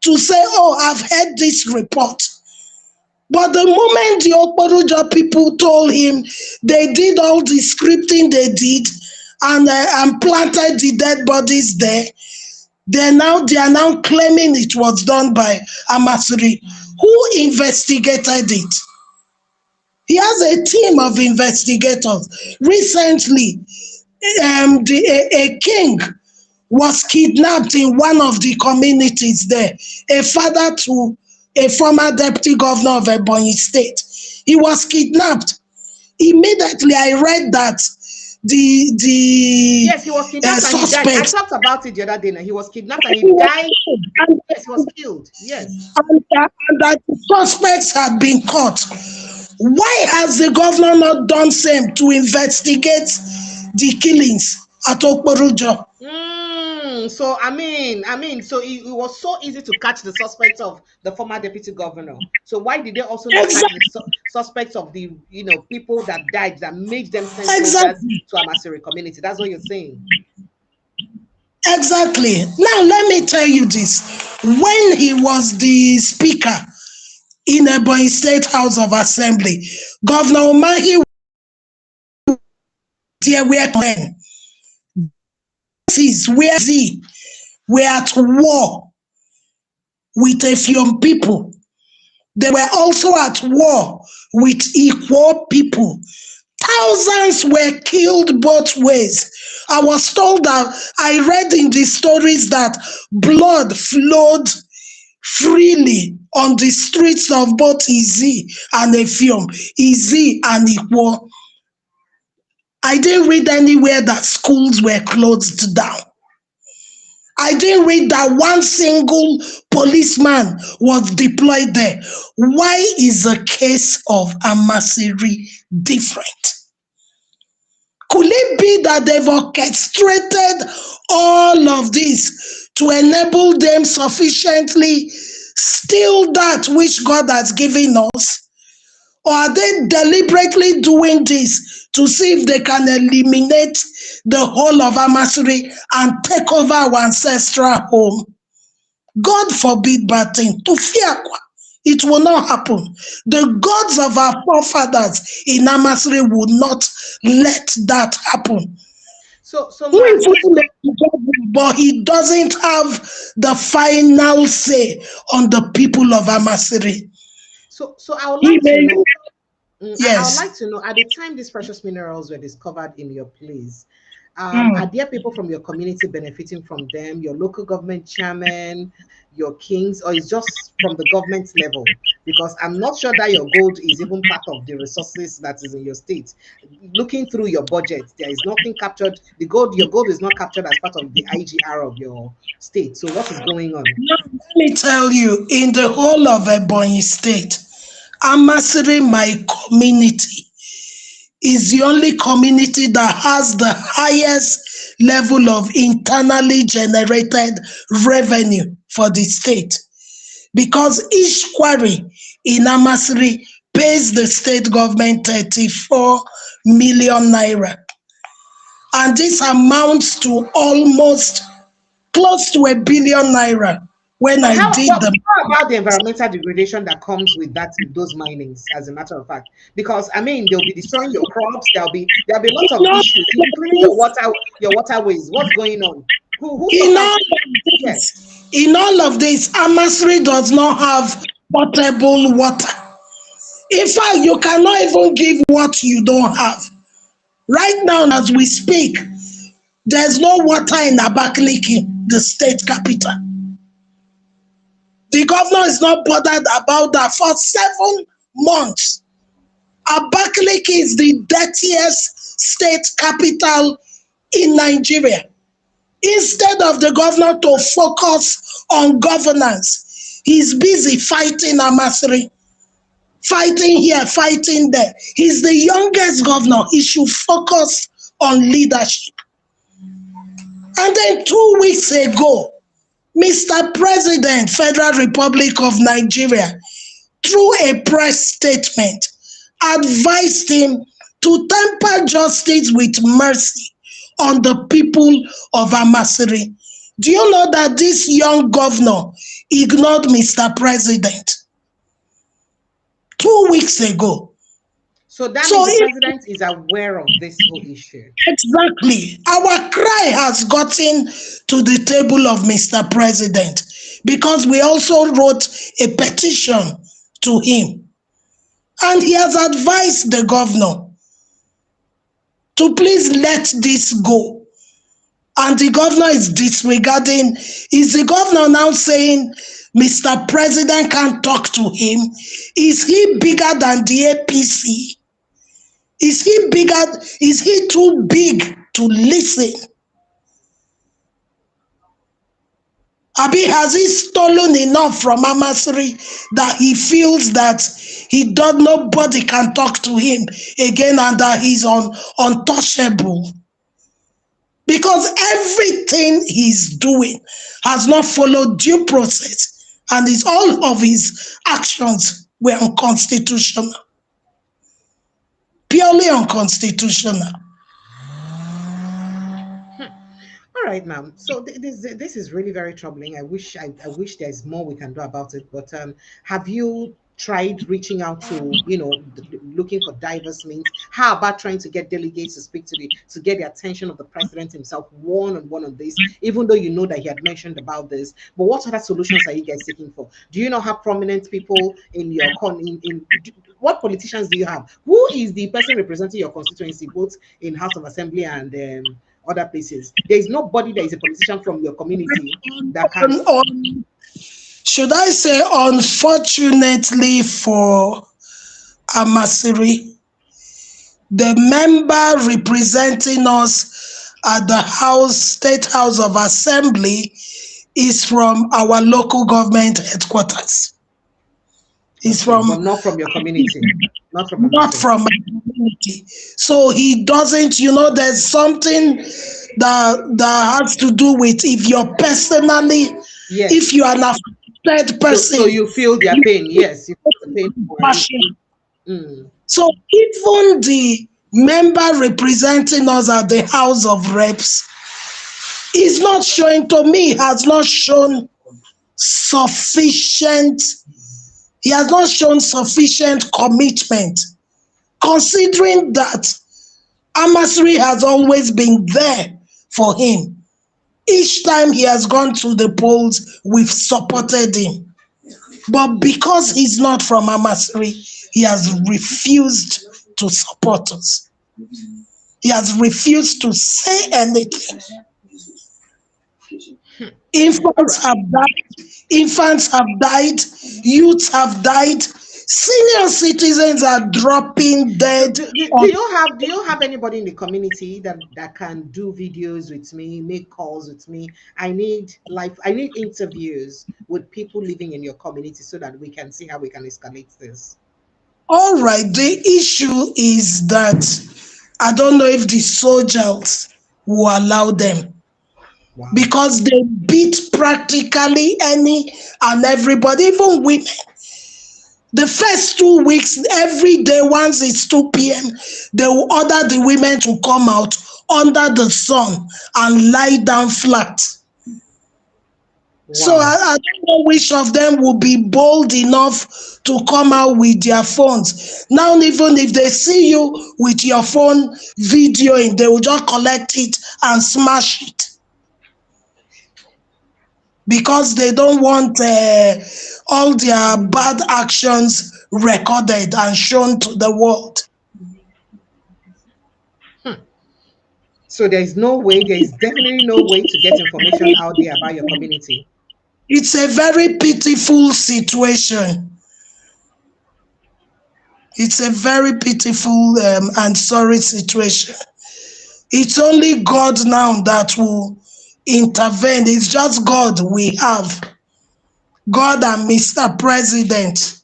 to say, oh, I've heard this report. But the moment the Okporoja people told him they did all the scripting they did and planted the dead bodies there, they are now claiming it was done by Amasiri. Who investigated it? He has a team of investigators. Recently, a king was kidnapped in one of the communities there, a father to a former deputy governor of Ebonyi State. He was kidnapped. Immediately, I read that the yes, he was kidnapped suspect. And he died. I talked about it the other day. Now. He was kidnapped and he died. Yes, he was killed. Yes. And that the suspects had been caught. Why has the governor not done same to investigate the killings at Okporojo? So so it was so easy to catch the suspects of the former deputy governor. So why did they also not catch the suspects of the people that died that made them send soldiers to Amasiri community? That's what you're saying. Exactly. Now let me tell you this: when he was the speaker in Ebonyi State House of Assembly, Governor Umahi there were men. Where were at war with a few people. They were also at war with equal people. Thousands were killed both ways. I was told that I read in the stories that blood flowed freely on the streets of both Izi and Efium, Izi and Ikwo. I didn't read anywhere that schools were closed down. I didn't read that one single policeman was deployed there. Why is the case of Amasiri different? Could it be that they've orchestrated all of this to enable them sufficiently steal that which God has given us? Or are they deliberately doing this to see if they can eliminate the whole of Amasiri and take over our ancestral home? God forbid bad thing. It will not happen. The gods of our forefathers in Amasiri would not let that happen. But he doesn't have the final say on the people of Amasiri. So I would like to know. Yes. I would like to know, at the time these precious minerals were discovered in your place, are there people from your community benefiting from them, your local government chairman, your kings, or is just from the government level? Because I'm not sure that your gold is even part of the resources that is in your state. Looking through your budget, there is nothing captured. Your gold is not captured as part of the IGR of your state. So what is going on? Let me tell you, in the whole of Ebonyi State, Amasiri, my community, is the only community that has the highest level of internally generated revenue for the state, because each quarry in Amasiri pays the state government 34 million naira. And this amounts to almost close to a billion naira when But I did the. how about the environmental degradation that comes with those minings, as a matter of fact? Because I mean, they'll be destroying your crops, there'll be lots of issues, including your waterways. What's going on? Who In suffers? all of Yes. this, Amasiri does not have potable water. In fact, you cannot even give what you don't have. Right now, as we speak, there's no water in Abakaliki, the state capital. The governor is not bothered about that for 7 months. Abakaliki is the dirtiest state capital in Nigeria. Instead of the governor to focus on governance, he's busy fighting Amasiri, fighting here, fighting there. He's the youngest governor. He should focus on leadership. And then 2 weeks ago, Mr. President, Federal Republic of Nigeria, through a press statement, advised him to temper justice with mercy on the people of Amasiri. Do you know that this young governor ignored Mr. President 2 weeks ago? So that means the president is aware of this whole issue. Exactly. Our cry has gotten to the table of Mr. President, because we also wrote a petition to him. And he has advised the governor to please let this go. And the governor is disregarding. Is the governor now saying Mr. President can't talk to him? Is he bigger than the APC? Is he bigger? Is he too big to listen? Abi, has he stolen enough from Amasiri that he feels that nobody can talk to him again and that he's untouchable? Because everything he's doing has not followed due process, and all of his actions were unconstitutional. Purely unconstitutional. All right, ma'am. So this is really very troubling. I wish there's more we can do about it. But have you tried reaching out to, looking for diverse means? How about trying to get delegates to speak to get the attention of the president himself one-on-one on this, even though you know that he had mentioned about this? But what other solutions are you guys seeking for? Do you not have prominent people in your what politicians do you have? Who is the person representing your constituency, both in House of Assembly and other places? There is nobody that is a politician from your community that can. Should I say, unfortunately for Amasiri, the member representing us at the State House of Assembly is from our local government headquarters. He's but not from your community. Not from my community. So he doesn't, there's something that has to do with if you're personally, yes. If you are an affected person. So you feel their pain, yes. You feel the pain for it. So even the member representing us at the House of Reps is not showing, to me, has not shown sufficient. He has not shown sufficient commitment, considering that Amasiri has always been there for him. Each time he has gone to the polls, we've supported him. But because he's not from Amasiri, he has refused to support us. He has refused to say anything. Infants have died, youths have died, senior citizens are dropping dead. Do you have anybody in the community that can do videos with me, make calls with me? I need interviews with people living in your community so that we can see how we can escalate this. All right, the issue is that I don't know if the soldiers will allow them, Wow. because they beat practically any and everybody, even women. The first 2 weeks, every day, once it's 2 p.m., they will order the women to come out under the sun and lie down flat. So Wow. I don't know which of them will be bold enough to come out with their phones. Now, even if they see you with your phone videoing, they will just collect it and smash it, because they don't want all their bad actions recorded and shown to the world. So there is no way, there is definitely no way to get information out there about your community. It's a very pitiful situation. It's a very pitiful and sorry situation. It's only God now that will intervene. It's just God we have. God and Mr. President.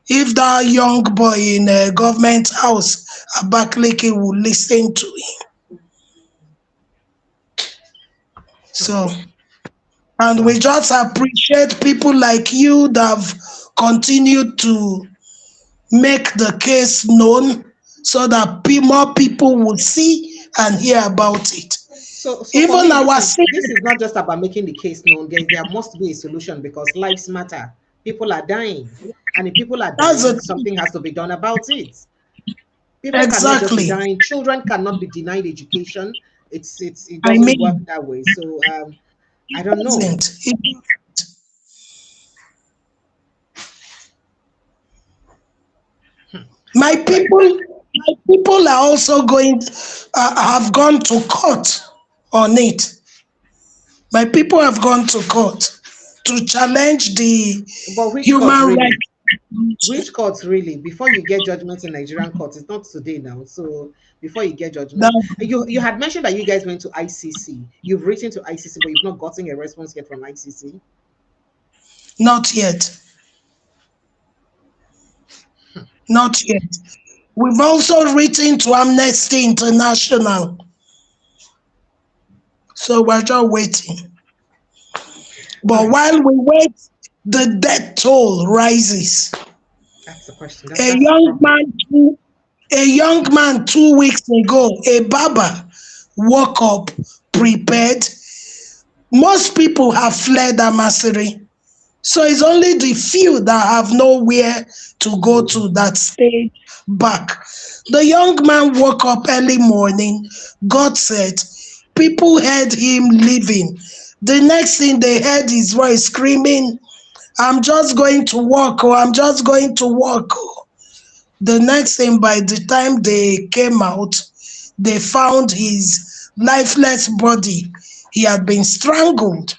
If that young boy in a government house, Abakaliki, will listen to him. So, and we just appreciate people like you that have continued to make the case known, so that more people will see and hear about it. So Even our this is not just about making the case known. There must be a solution, because lives matter. People are dying, and if people are that's dying, a, something has to be done about it. People cannot just be exactly. dying. Children cannot be denied education. It I doesn't work mean, that way. So I don't know. doesn't. My people are also have gone to court on it. My people have gone to court to challenge the But which court human really? rights. Which court really? Before you get judgment in Nigerian courts, it's not today now. So before you get judgment, That- you had mentioned that you guys went to ICC. You've written to ICC, but you've not gotten a response yet from ICC. Not yet. Not yet. We've also written to Amnesty International. So we're just waiting. But while we wait, the death toll rises. That's the question. A That's the young problem. man, a young man 2 weeks ago, a barber, woke up prepared. Most people have fled Amasiri. So it's only the few that have nowhere to go to that stay back. The young man woke up early morning, got set. People heard him leaving. The next thing they heard his voice screaming, "I'm just going to work, oh, I'm just going to work." Oh. The next thing, by the time they came out, they found his lifeless body. He had been strangled.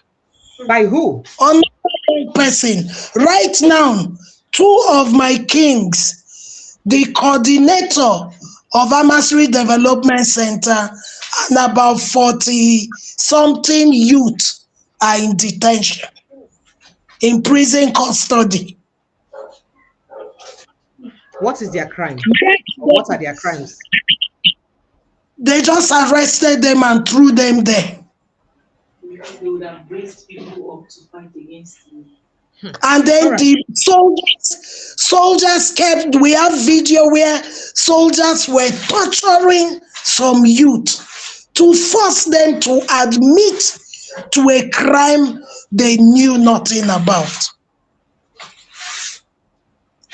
By who? Another person. Right now, two of my kings, the coordinator of Amasiri Development Center, and about 40 something youth are in detention, in prison custody. What is their crime? Or what are their crimes? They just arrested them and threw them there. They would have raised people up to fight against you. And then the soldiers kept, we have video where soldiers were torturing some youth to force them to admit to a crime they knew nothing about.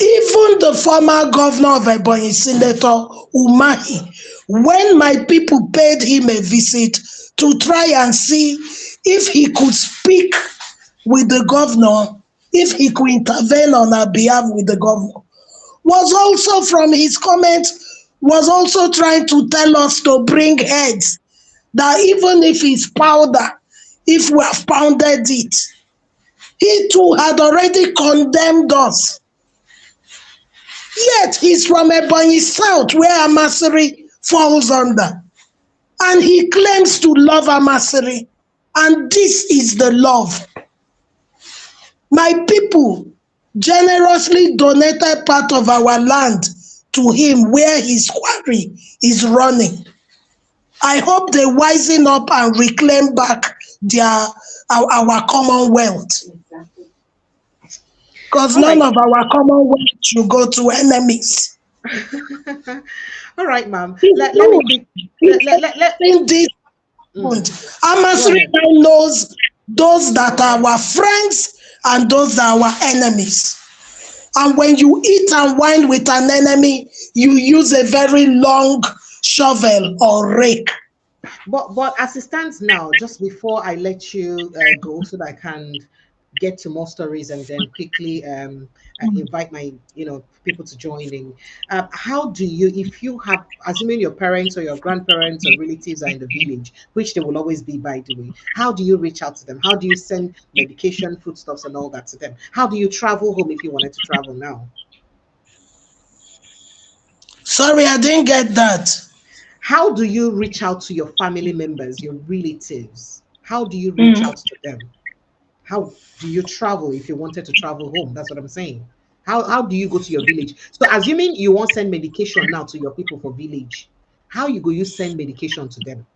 Even the former governor of Ebonyi, Senator Umahi, when my people paid him a visit to try and see if he could speak with the governor, if he could intervene on our behalf with the governor, was also, from his comments, was also trying to tell us to bring heads, that even if it's powder, if we have pounded it, he too had already condemned us. Yet he's from Ebonyi South, where Amasiri falls under. And he claims to love Amasiri. And this is the love. My people generously donated part of our land to him where his quarry is running. I hope they wisen up and reclaim back our commonwealth, Exactly. because All none right. of our commonwealth should go to enemies. All right, ma'am. If Let me you quick. if Let anything this happened, mm, go Amasri ahead. now knows those that are our friends and those that are our enemies. And when you eat and wine with an enemy, you use a very long shovel or rake. But as it stands now, just before I let you go, so that I can get to more stories and then quickly invite my people to join in. How do you, if you have, assuming your parents or your grandparents or relatives are in the village, which they will always be, by the way, how do you reach out to them? How do you send medication, foodstuffs, and all that to them? How do you travel home if you wanted to travel now? Sorry, I didn't get that. How do you reach out to your family members, your relatives? How do you reach Mm. out to them? How do you travel if you wanted to travel home? That's what I'm saying. How do you go to your village? So assuming you won't send medication now to your people for village, how you send medication to them?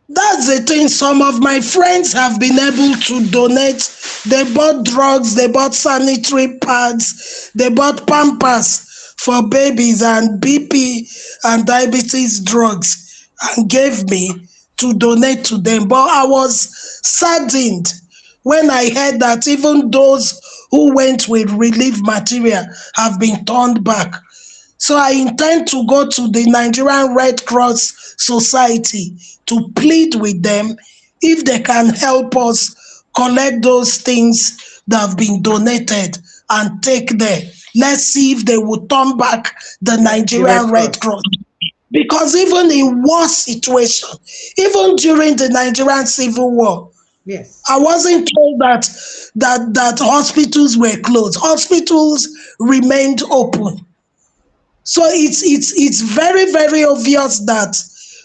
That's the thing. Some of my friends have been able to donate. They bought drugs, they bought sanitary pads, they bought pampers for babies and BP and diabetes drugs and gave me to donate to them. But I was saddened when I heard that even those who went with relief material have been turned back. So I intend to go to the Nigerian Red Cross Society to plead with them if they can help us collect those things that have been donated and take there. Let's see if they will turn back the The Red Nigerian Red Cross. Cross. Because even in war situation, even during the Nigerian Civil War, Yes. I wasn't told that hospitals were closed. Hospitals remained open. So it's very very obvious that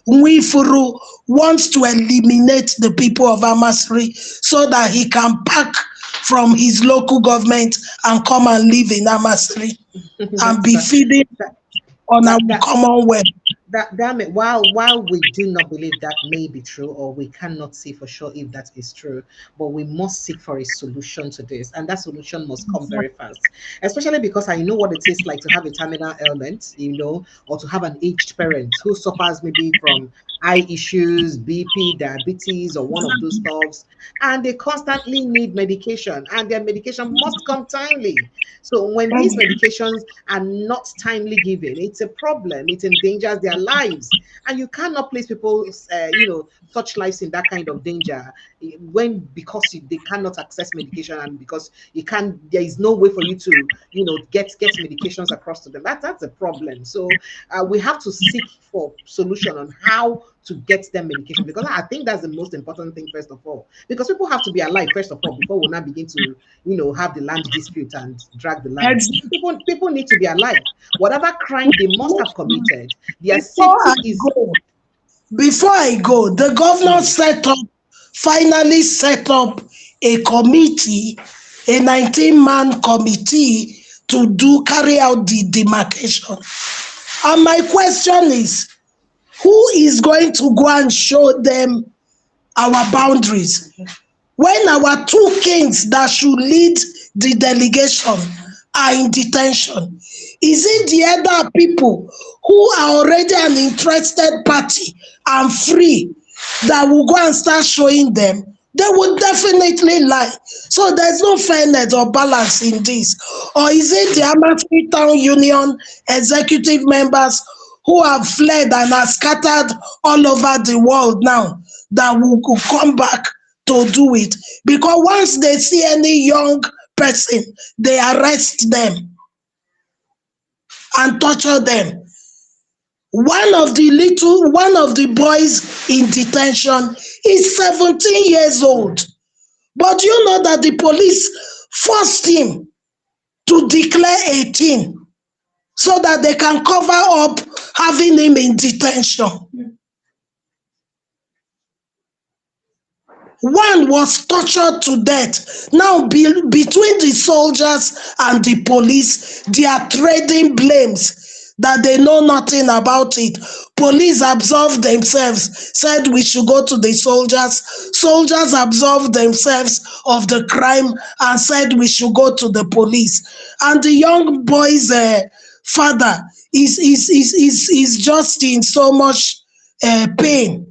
Nwifuru wants to eliminate the people of Amasri so that he can pack from his local government and come and live in Amasri and That's be feeding that on our that that commonwealth. that may, while we do not believe that may be true, or we cannot say for sure if that is true, but we must seek for a solution to this, and that solution must come very fast, especially because I know what it is like to have a terminal ailment, or to have an aged parent who suffers maybe from eye issues, BP, diabetes, or one of those stuffs, and they constantly need medication, and their medication must come timely. So when these medications are not timely given, it's a problem. It endangers their lives, and you cannot place people's, such lives in that kind of danger when because they cannot access medication, and because you can, there is no way for you to, get medications across to them. That's a problem. So we have to seek for solution on how to get them medication, because I think that's the most important thing first of all, because people have to be alive first of all before we now begin to have the land dispute and drag the land. Exactly. People need to be alive. Whatever crime they must have committed, their Before I safety is. go, the governor Mm, finally set up a committee, a 19-man committee to carry out the demarcation. And my question is, who is going to go and show them our boundaries? When our two kings that should lead the delegation are in detention, is it the other people who are already an interested party and free that will go and start showing them? They would definitely lie. So there's no fairness or balance in this. Or is it the Amasri Town Union executive members who have fled and are scattered all over the world now that will come back to do it? Because once they see any young person, they arrest them and torture them. One of the boys in detention is 17 years old. But you know that the police forced him to declare 18 so that they can cover up having him in detention. One was tortured to death. Now, between the soldiers and the police, they are trading blames. that they know nothing about it. Police absolved themselves, said we should go to the soldiers. Soldiers absolved themselves of the crime and said we should go to the police. And the young boy's father is just in so much pain.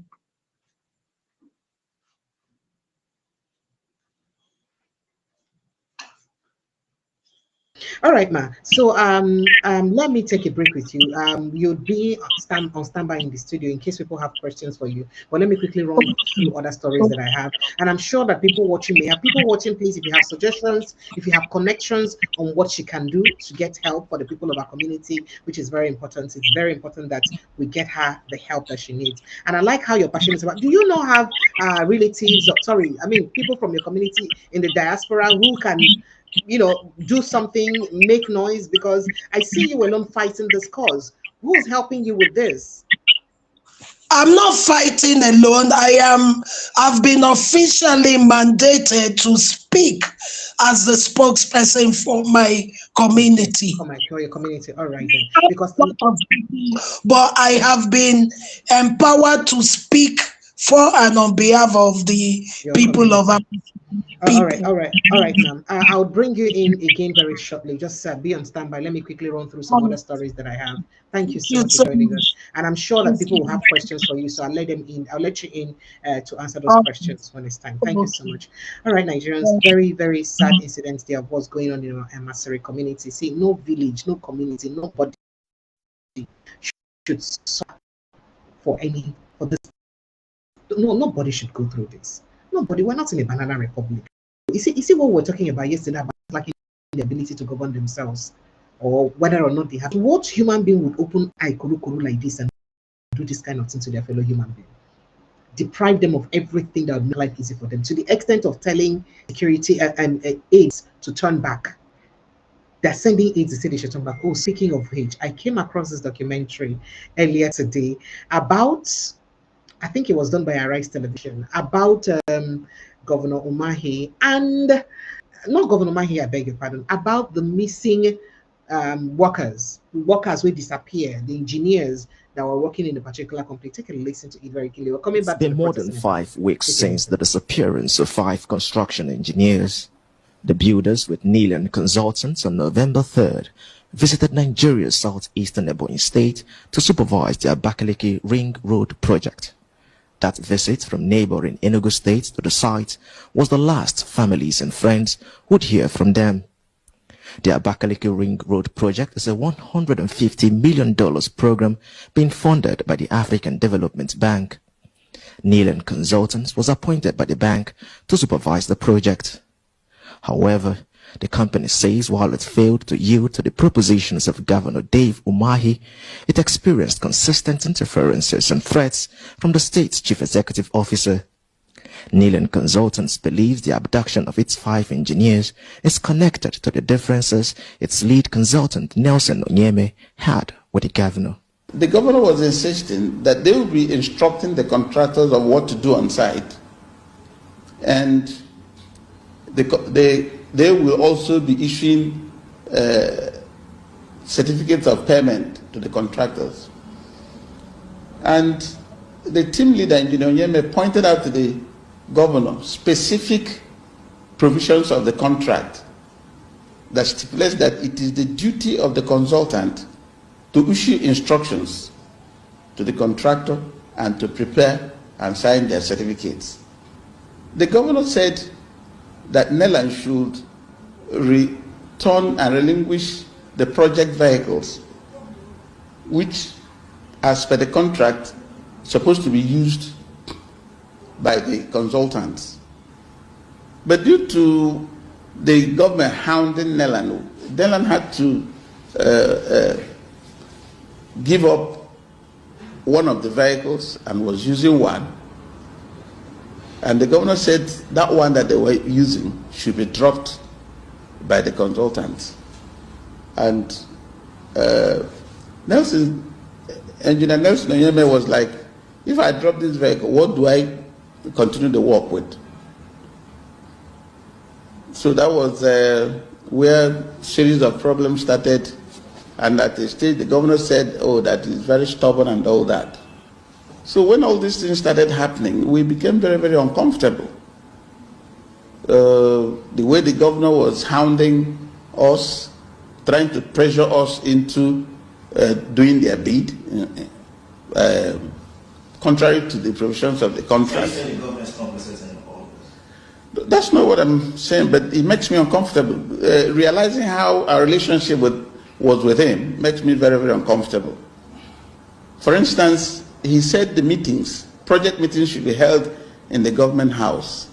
All right, ma. So let me take a break with you. You'll be on standby in the studio in case people have questions for you. But let me quickly run through other stories that I have, and I'm sure that people watching may have people watching. Please, if you have suggestions, if you have connections on what she can do to get help for the people of our community, which is very important. It's very important that we get her the help that she needs. And I like how you're passionate about. Do you not have relatives? Sorry, I mean people from your community in the diaspora who can do something, make noise, because I see you alone fighting this cause. Who's helping you with this? I'm not fighting alone. I've been officially mandated to speak as the spokesperson for my community. For your community, all right then. Because but I have been empowered to speak for and on behalf of the people community. of our all right, ma'am. I'll bring you in again very shortly. Just be on standby. Let me quickly run through some other stories that I have. Thank you so much for joining us. And I'm sure that people will have questions for you, so I'll let them in. I'll let you in to answer those questions when it's time. Thank you so much. All right, Nigerians. Very, very sad incidents there of what's going on in our Amasiri community. See, no village, no community, nobody should suffer for this. No, nobody should go through this. Nobody. We're not in a banana republic. You see what we were talking about yesterday about lacking the ability to govern themselves, or whether or not they have. What human being would open eye kuru like this and do this kind of thing to their fellow human being? Deprive them of everything that would make life easy for them, to the extent of telling security and aides to turn back. They're sending aides to say they should turn back. Oh, speaking of which, I came across this documentary earlier today about, I think it was done by Arise Television, about Governor Umahi and not Governor Umahi, I beg your pardon, about the missing workers who disappear, the engineers that were working in a particular company. Take a listen to it very clearly. We're coming back. It's been more than 5 weeks since the disappearance of 5 construction engineers. The builders with Neelan Consultants on November 3rd visited Nigeria's southeastern Ebonyi state to supervise the Abakaliki Ring Road project. That visit from neighboring Enugu state to the site was the last families and friends would hear from them. The Abakaliki Ring Road project is a $150 million program being funded by the African Development Bank. Neelan Consultants was appointed by the bank to supervise the project. However, the company says while it failed to yield to the propositions of Governor Dave Umahi, it experienced consistent interferences and threats from the state's chief executive officer. Neelan Consultants believes the abduction of its 5 engineers is connected to the differences its lead consultant Nelson Onyeme had with the governor. The governor was insisting that they will be instructing the contractors of what to do on site, and they will also be issuing certificates of payment to the contractors. And the team leader, Engineer Onyeme, pointed out to the governor specific provisions of the contract that stipulates that it is the duty of the consultant to issue instructions to the contractor and to prepare and sign their certificates. The governor said that Neelan should return and relinquish the project vehicles, which, as per the contract, supposed to be used by the consultants. But due to the government hounding Neelan had to give up one of the vehicles and was using one. And the governor said that one that they were using should be dropped by the consultants. And Engineer Nelson Onyeme was like, if I drop this vehicle, what do I continue the work with? So that was where a series of problems started, And at the stage, the governor said, oh, that is very stubborn and all that. So when all these things started happening, we became very, very uncomfortable. The way the governor was hounding us, trying to pressure us into doing their bid, contrary to the provisions of the contract. That's not what I'm saying, but it makes me uncomfortable. Realizing how our relationship was with him makes me very, very uncomfortable. For instance, he said the meetings, project meetings, should be held in the government house.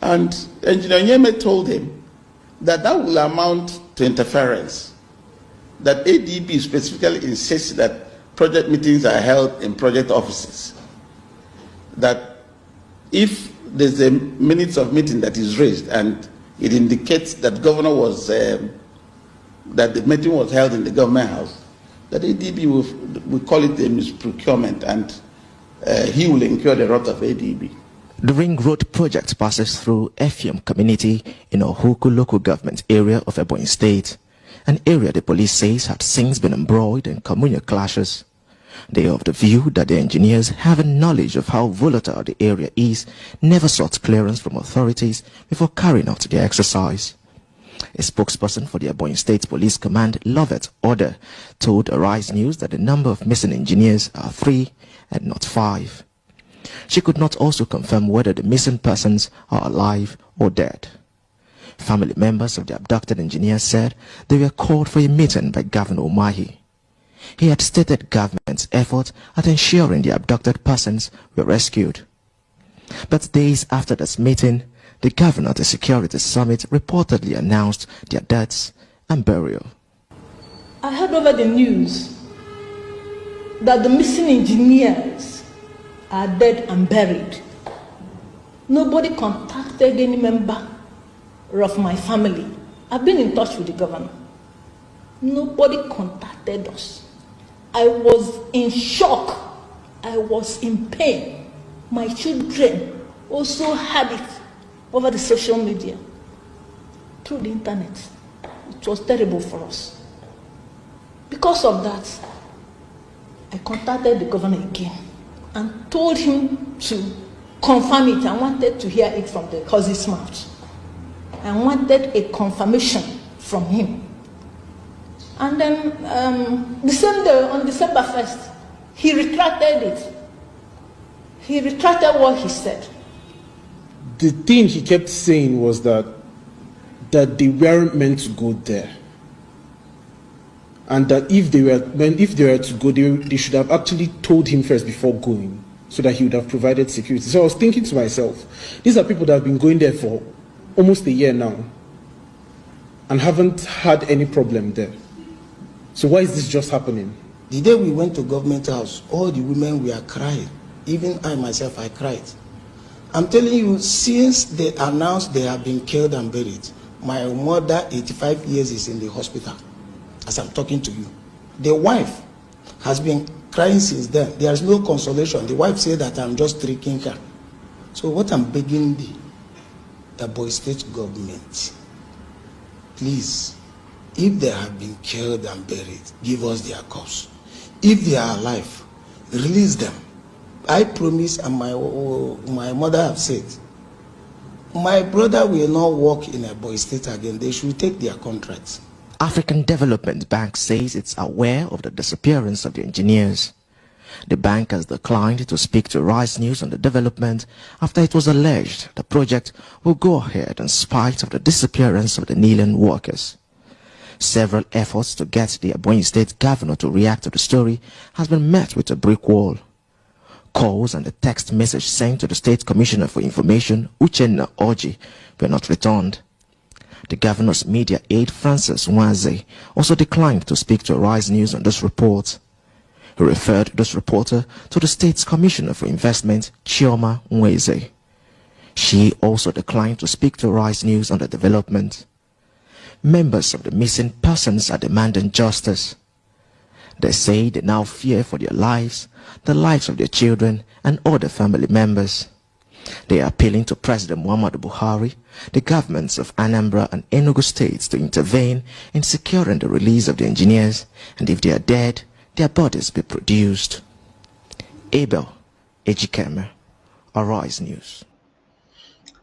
And Engineer Nyeme told him that that will amount to interference, that ADB specifically insists that project meetings are held in project offices, that if there's a minutes of meeting that is raised and it indicates that governor was, that the meeting was held in the government house, that ADB will call it a misprocurement and he will incur the wrath of ADB. The Ring Road project passes through Effium community in Ohuku local government area of Ebonyi State, an area the police says had since been embroiled in communal clashes. They are of the view that the engineers, having knowledge of how volatile the area is, never sought clearance from authorities before carrying out the exercise. A spokesperson for the Ebonyi State Police Command, Lovett Order, told Arise News that the number of missing engineers are 3 and not 5. She could not also confirm whether the missing persons are alive or dead. Family members of the abducted engineers said they were called for a meeting by Governor Umahi. He had stated government's effort at ensuring the abducted persons were rescued. But days after this meeting, the governor at the Security Summit reportedly announced their deaths and burial. I heard over the news that the missing engineers are dead and buried. Nobody contacted any member of my family. I've been in touch with the governor. Nobody contacted us. I was in shock. I was in pain. My children also had it over the social media, through the internet. It was terrible for us. Because of that, I contacted the governor again and told him to confirm it. I wanted to hear it from the horse's mouth. I wanted a confirmation from him. And then the same day, on December 1st, he retracted it. He retracted what he said. The thing he kept saying was that they weren't meant to go there. And that if they were to go, they should have actually told him first before going, so that he would have provided security. So I was thinking to myself, these are people that have been going there for almost a year now and haven't had any problem there. So why is this just happening? The day we went to government house, all the women were crying. Even I myself, I cried. I'm telling you, since they announced they have been killed and buried, my mother, 85 years, is in the hospital as I'm talking to you. The wife has been crying since then. There is no consolation. The wife said that I'm just tricking her. So what I'm begging the Ebonyi State government, please, if they have been killed and buried, give us their corpse. If they are alive, release them. I promise, and my mother have said, my brother will not work in Ebonyi State again. They should take their contracts. African Development Bank says it's aware of the disappearance of the engineers. The bank has declined to speak to Rise News on the development after it was alleged the project will go ahead in spite of the disappearance of the kneeling workers. Several efforts to get the Ebonyi State governor to react to the story has been met with a brick wall. Calls and a text message sent to the State Commissioner for Information, Uchenna Orji, were not returned. The governor's media aide, Francis Nwaze, also declined to speak to Rise News on this report. He referred this reporter to the State's Commissioner for Investment, Chioma Nweze. She also declined to speak to Rise News on the development. Members of the missing persons are demanding justice. They say they now fear for their lives, the lives of their children and other family members. They are appealing to President Muhammadu Buhari, the governments of Anambra and Enugu states to intervene in securing the release of the engineers, and if they are dead, their bodies be produced. Abel Ejikeme, Arise News.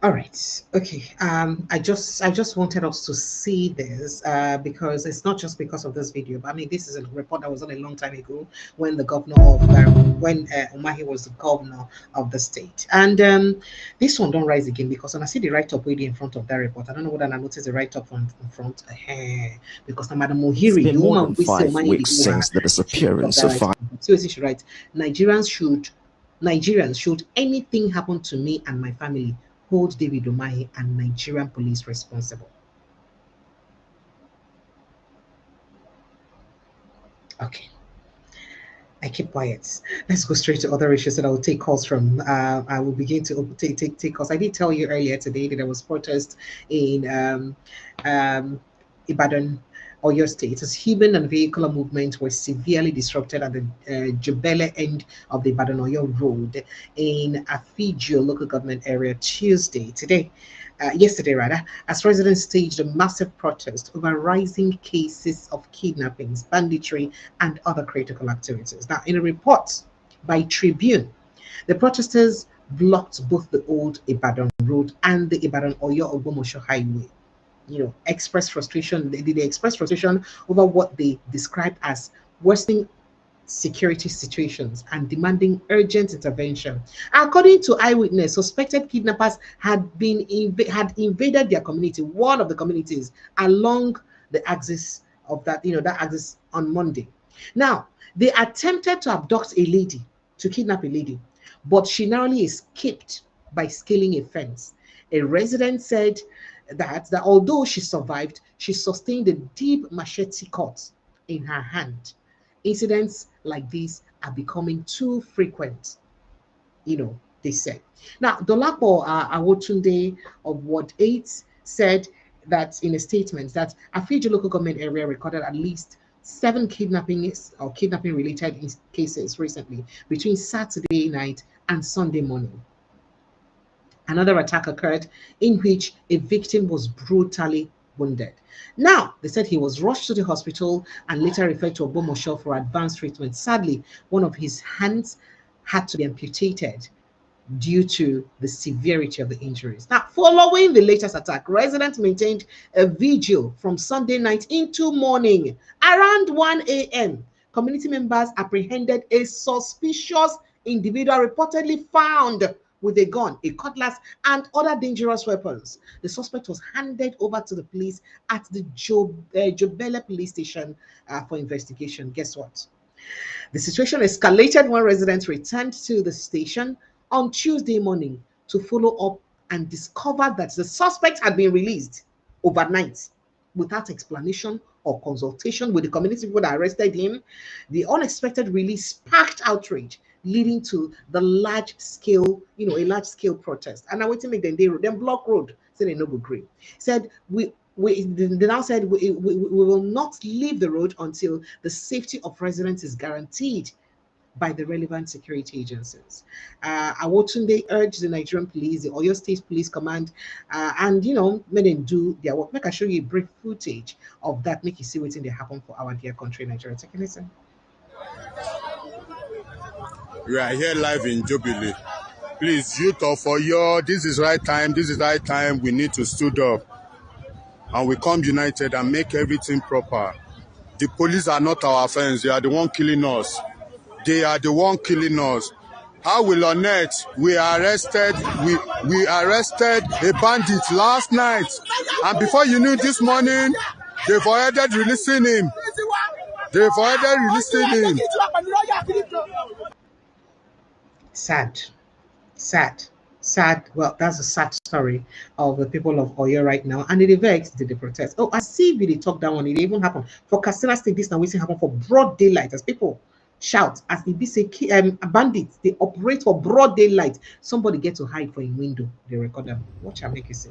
All right. Okay. I just wanted us to see this because it's not just because of this video. But I mean, this is a report that was done a long time ago when the governor of when Umahi was the governor of the state. And this one don't rise again because when I see the write-up waiting in front of that report, I don't know whether I noticed the write-up in front because now Madam It's Mohiri, been the more woman than 5 weeks since the disappearance of 5. Seriously, she writes, Nigerians should anything happen to me and my family, hold David Umahi and Nigerian police responsible. Okay, I keep quiet. Let's go straight to other issues that I will take calls from. I will begin to take calls. I did tell you earlier today that there was protest in Ibadan, or your state, as human and vehicular movements were severely disrupted at the Jebele end of the Ibadan Oyo Road in Afigio local government area yesterday rather, as residents staged a massive protest over rising cases of kidnappings, banditry, and other critical activities. Now, in a report by Tribune, the protesters blocked both the old Ibadan Road and the Ibadan Oyo Ogbomoso Highway. Express frustration. They express frustration over what they described as worsening security situations and demanding urgent intervention. According to eyewitness, suspected kidnappers had invaded their community, one of the communities along the axis of that axis on Monday. Now, they attempted to abduct to kidnap a lady, but she narrowly escaped by scaling a fence. A resident said that although she survived, she sustained a deep machete cut in her hand. Incidents like these are becoming too frequent, they said. Now, Dolapo Awotunde of Ward 8 said that in a statement that Afiji local government area recorded at least 7 kidnapping related cases recently between Saturday night and Sunday morning. Another attack occurred in which a victim was brutally wounded. Now, they said he was rushed to the hospital and later referred to Obomosho for advanced treatment. Sadly, one of his hands had to be amputated due to the severity of the injuries. Now, following the latest attack, residents maintained a vigil from Sunday night into morning. Around 1 a.m., community members apprehended a suspicious individual reportedly found with a gun, a cutlass, and other dangerous weapons. The suspect was handed over to the police at the Jobele police station for investigation. Guess what? The situation escalated when residents returned to the station on Tuesday morning to follow up and discovered that the suspect had been released overnight without explanation or consultation with the community people that arrested him. The unexpected release sparked outrage, leading to the large scale protest. And I wait to make them block road, said they no go agree. Said they now said we will not leave the road until the safety of residents is guaranteed by the relevant security agencies. Awotunde urged the Nigerian police, the Oyo State Police Command, and let them do their work. Make I show you a brief footage of that, make you see what's in there happen for our dear country, Nigeria. Take a listen. We are here live in Jubilee. Please, youth of Oyo, this is right time. This is right time. We need to stood up, and we come united and make everything proper. The police are not our friends. They are the one killing us. They are the one killing us. How will Onet? We arrested a bandit last night, and before you knew this morning, they've already releasing him. Sad. Well, that's a sad story of the people of Oyo right now, and it affects the protest. Oh, I see they talk that one. It even happened for Katsina State. This now we see happen for broad daylight as people shout as they be say bandits. They operate for broad daylight. Somebody get to hide for a window. They record them. Watch, I make you see.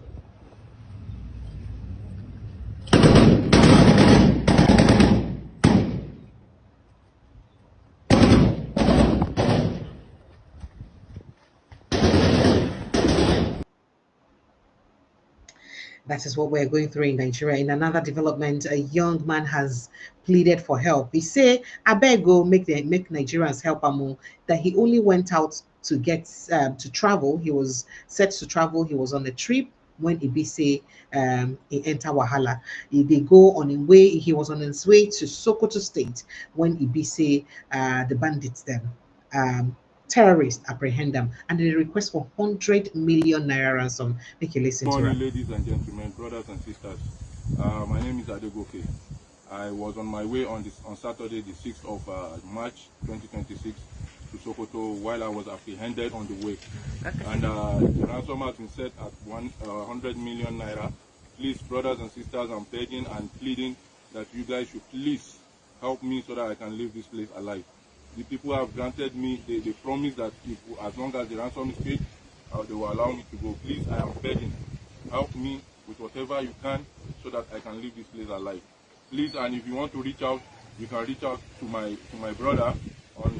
That is what we're going through in Nigeria. In another development, a young man has pleaded for help. He say, "I beg go make Nigerians help him." That he only went out to get to travel. He was set to travel. He was on a trip when Ibi say he enter Wahala. They go on his way. He was on his way to Sokoto State when Ibi say the bandits them. Terrorists apprehend them and they request for 100 million naira ransom. Make you listen Good to morning, her. ladies and gentlemen, brothers and sisters. My name is Adegoke. I was on my way on Saturday, the 6th of March 2026 to Sokoto while I was apprehended on the way. And the ransom has been set at 100 million naira. Please, brothers and sisters, I'm begging and pleading that you guys should please help me so that I can leave this place alive. The people have granted me, they promise that if, as long as the ransom is paid, they will allow me to go. Please, I am begging, help me with whatever you can so that I can leave this place alive. Please, and if you want to reach out, you can reach out to my brother on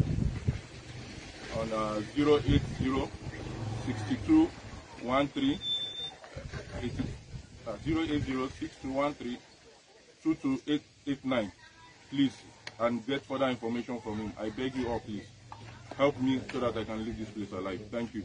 080 62 13 080 6213 22889. Please, and get further information from him. I beg you all, please help me so that I can leave this place alive. Thank you.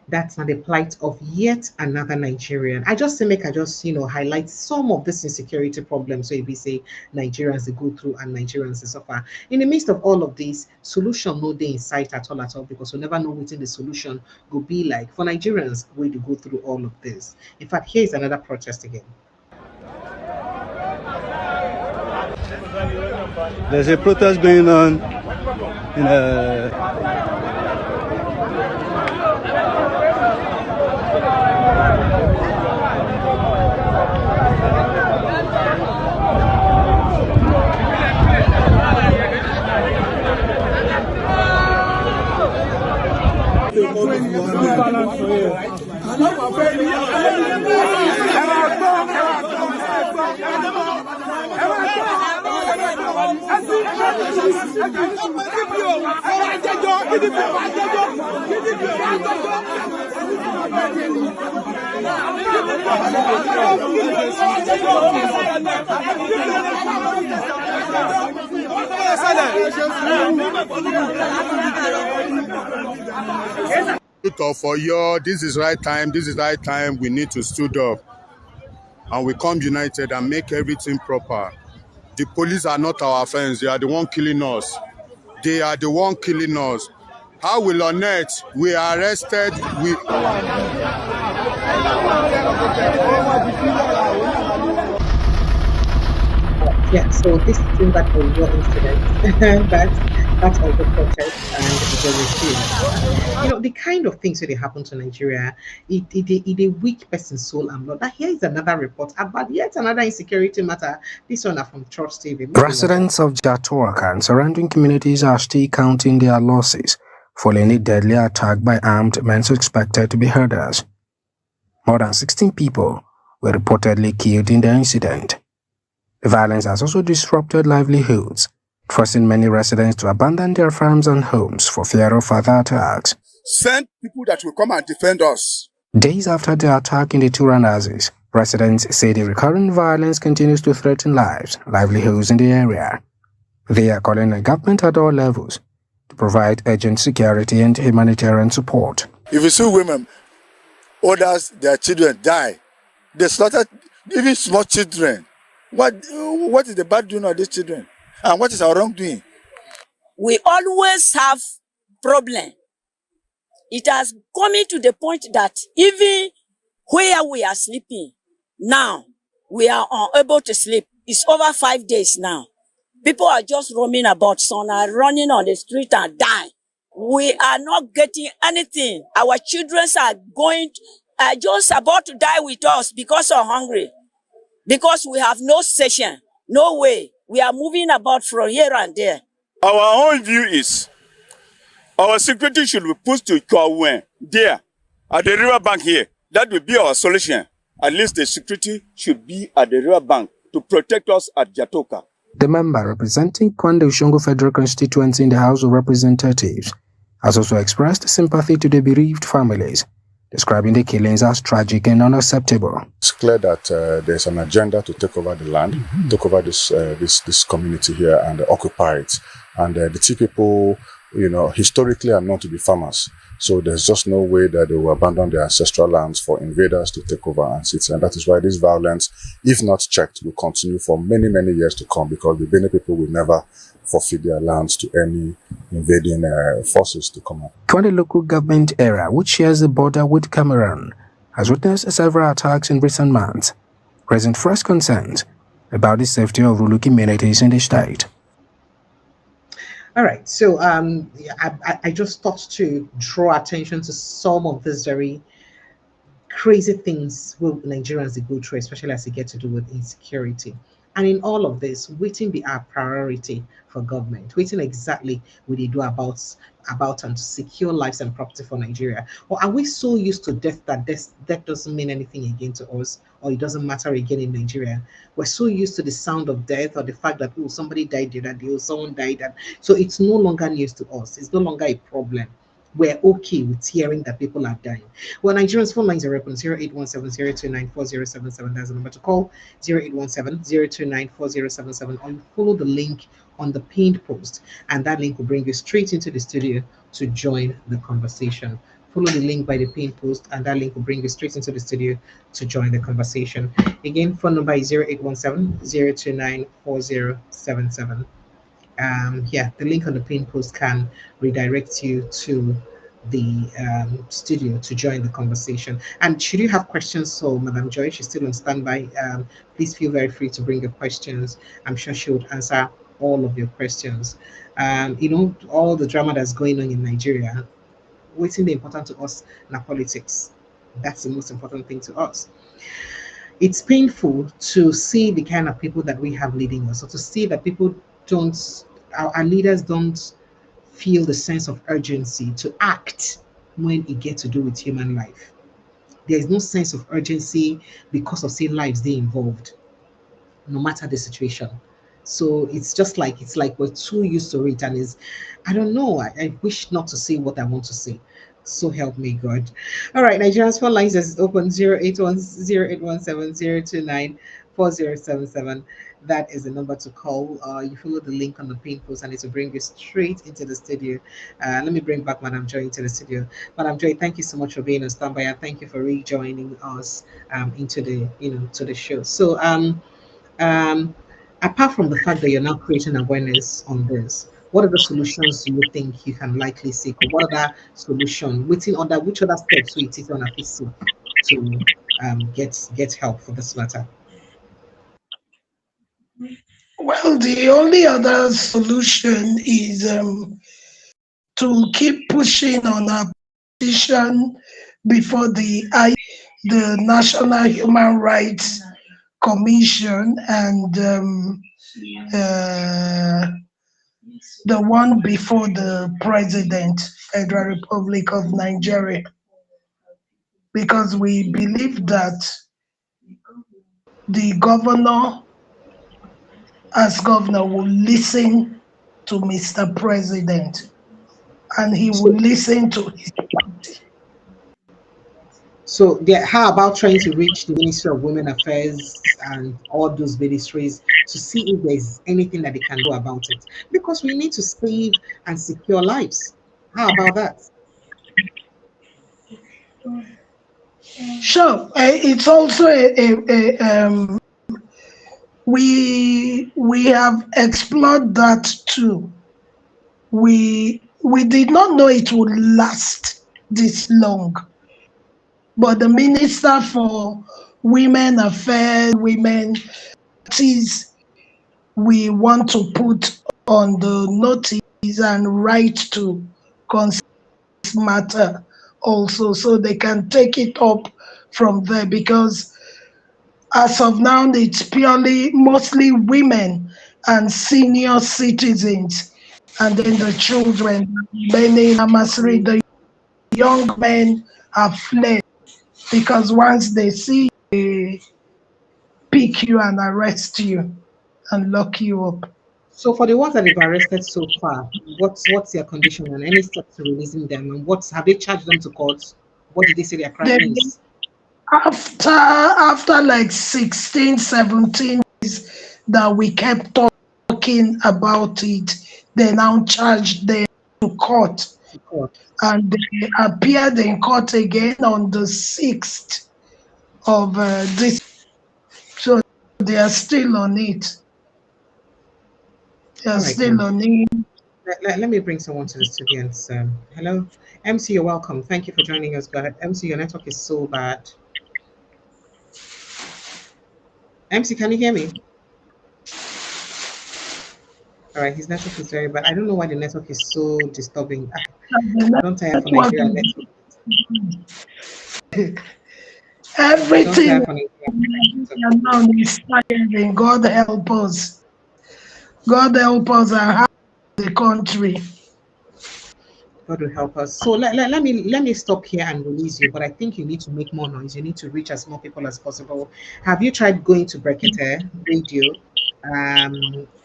That's not the plight of yet another Nigerian. I just highlight some of this insecurity problems. So if we say Nigerians they go through and Nigerians they suffer. In the midst of all of this, solution no day in sight at all, because we never know what the solution will be like for Nigerians way to go through all of this. In fact, here is another protest again. There's a protest going on in For you, this is right time. This is right time. We need to stood up, and we come united and make everything proper. The police are not our friends. They are the one killing us. They are the one killing us. How will on earth we are arrested? Yeah, so this is that was your incident. That's also protest and the refuse. The kind of things that they happen to Nigeria, it a weak person's soul and blood. Now, here is another report about yet another insecurity matter. This one are from Trust TV. Residents of Jatoaka and surrounding communities are still counting their losses following a deadly attack by armed men suspected to be herders. More than 16 people were reportedly killed in the incident. The violence has also disrupted livelihoods, forcing many residents to abandon their farms and homes for fear of further attacks. Send people that will come and defend us. Days after the attack in the two houses, residents say the recurrent violence continues to threaten livelihoods in the area. They are calling on government at all levels to provide urgent security and humanitarian support. If you see women, others, their children die, they slaughter even small children. What is the bad doing of these children? And what is our wrongdoing? We always have problem. It has come to the point that even where we are sleeping, now we are unable to sleep. It's over 5 days now. People are just roaming about, some are running on the street and die. We are not getting anything. Our children are just about to die with us because of hungry. Because we have no station, no way. We are moving about from here and there. Our own view is our security should be pushed to Kwawen, there, at the river bank here. That will be our solution. At least the security should be at the river bank to protect us at Jatoka. The member representing Kwande Ushongo Federal Constituency in the House of Representatives has also expressed sympathy to the bereaved families describing the killings as tragic and unacceptable. It's clear that there's an agenda to take over the land, take over this community here and occupy it. And the Tea people, historically are known to be farmers. So there's just no way that they will abandon their ancestral lands for invaders to take over and sit. And that is why this violence, if not checked, will continue for many, many years to come, because the Benin people will never forfeit their lands to any invading forces to come up. The local government area, which shares the border with Cameroon, has witnessed several attacks in recent months, raising fresh concerns about the safety of rural communities in the state. All right, so I just thought to draw attention to some of these very crazy things Nigerians go through, especially as they get to do with insecurity. And in all of this, waiting be our priority for government. Waiting exactly what they do about and to secure lives and property for Nigeria. Or are we so used to death that death doesn't mean anything again to us, or it doesn't matter again in Nigeria? We're so used to the sound of death, or the fact that somebody died the other day, or someone died, and so it's no longer news to us. It's no longer a problem. We're okay with hearing that people are dying. Well, Nigerians phone lines are open 0817-029-4077. That's the number to call 0817-029-4077, or you follow the link on the pinned post, and that link will bring you straight into the studio to join the conversation. Follow the link by the pinned post, and that link will bring you straight into the studio to join the conversation. Again, phone number is 0817-029-4077. The link on the pin post can redirect you to the studio to join the conversation. And should you have questions, so Madam Joy, she's still on standby, please feel very free to bring your questions. I'm sure she would answer all of your questions. All the drama that's going on in Nigeria, what's important to us in politics. That's the most important thing to us. It's painful to see the kind of people that we have leading us, or to see that people our leaders don't feel the sense of urgency to act when it gets to do with human life. There is no sense of urgency because of seeing lives they involved, no matter the situation. So it's like we're too used to it, and I don't know. I wish not to say what I want to say. So help me God. All right, Nigeria's phone lines is open 0810810294077. That is the number to call. You follow the link on the pin post, and it will bring you straight into the studio. Let me bring back Madam Joy into the studio. Madam Joy, thank you so much for being on standby, and thank you for rejoining us into the to the show. So apart from the fact that you're now creating awareness on this, what other solutions do you think you can likely seek, or what other solution, which other steps we take on a face to get help for this matter? Well, the only other solution is to keep pushing on our petition before the National Human Rights Commission, and the one before the President, Federal Republic of Nigeria, because we believe that the governor, as governor, will listen to Mr. President, and he will listen to his party. So how about trying to reach the Ministry of Women Affairs and all those ministries to see if there's anything that they can do about it? Because we need to save and secure lives. How about that? Sure. It's also we have explored that too. We did not know it would last this long, but the Minister for Women Affairs, women, we want to put on the notice and right to consent matter also, so they can take it up from there, because as of now it's mostly women and senior citizens, and then the children remaining in Amasiri. The young men have fled because once they see you, they pick you and arrest you and lock you up. So for the ones that they've arrested so far, what's their condition, and any steps to releasing them, and have they charged them to court? What did they say their crime is? After like 16, 17 days that we kept talking about it, they now charged them to court. And they appeared in court again on the 6th of this. So they are still on it. They are still on it. Let me bring someone to the studio. Hello, MC, you're welcome. Thank you for joining us. Go ahead. MC, your network is so bad. MC, can you hear me? All right, his network is very bad. I don't know why the network is so disturbing. I don't tire for Nigeria network. Everything now is firing. God help us. God help us and help the country. God will help us. So let me stop here and release you. But I think you need to make more noise. You need to reach as more people as possible. Have you tried going to Brekete radio?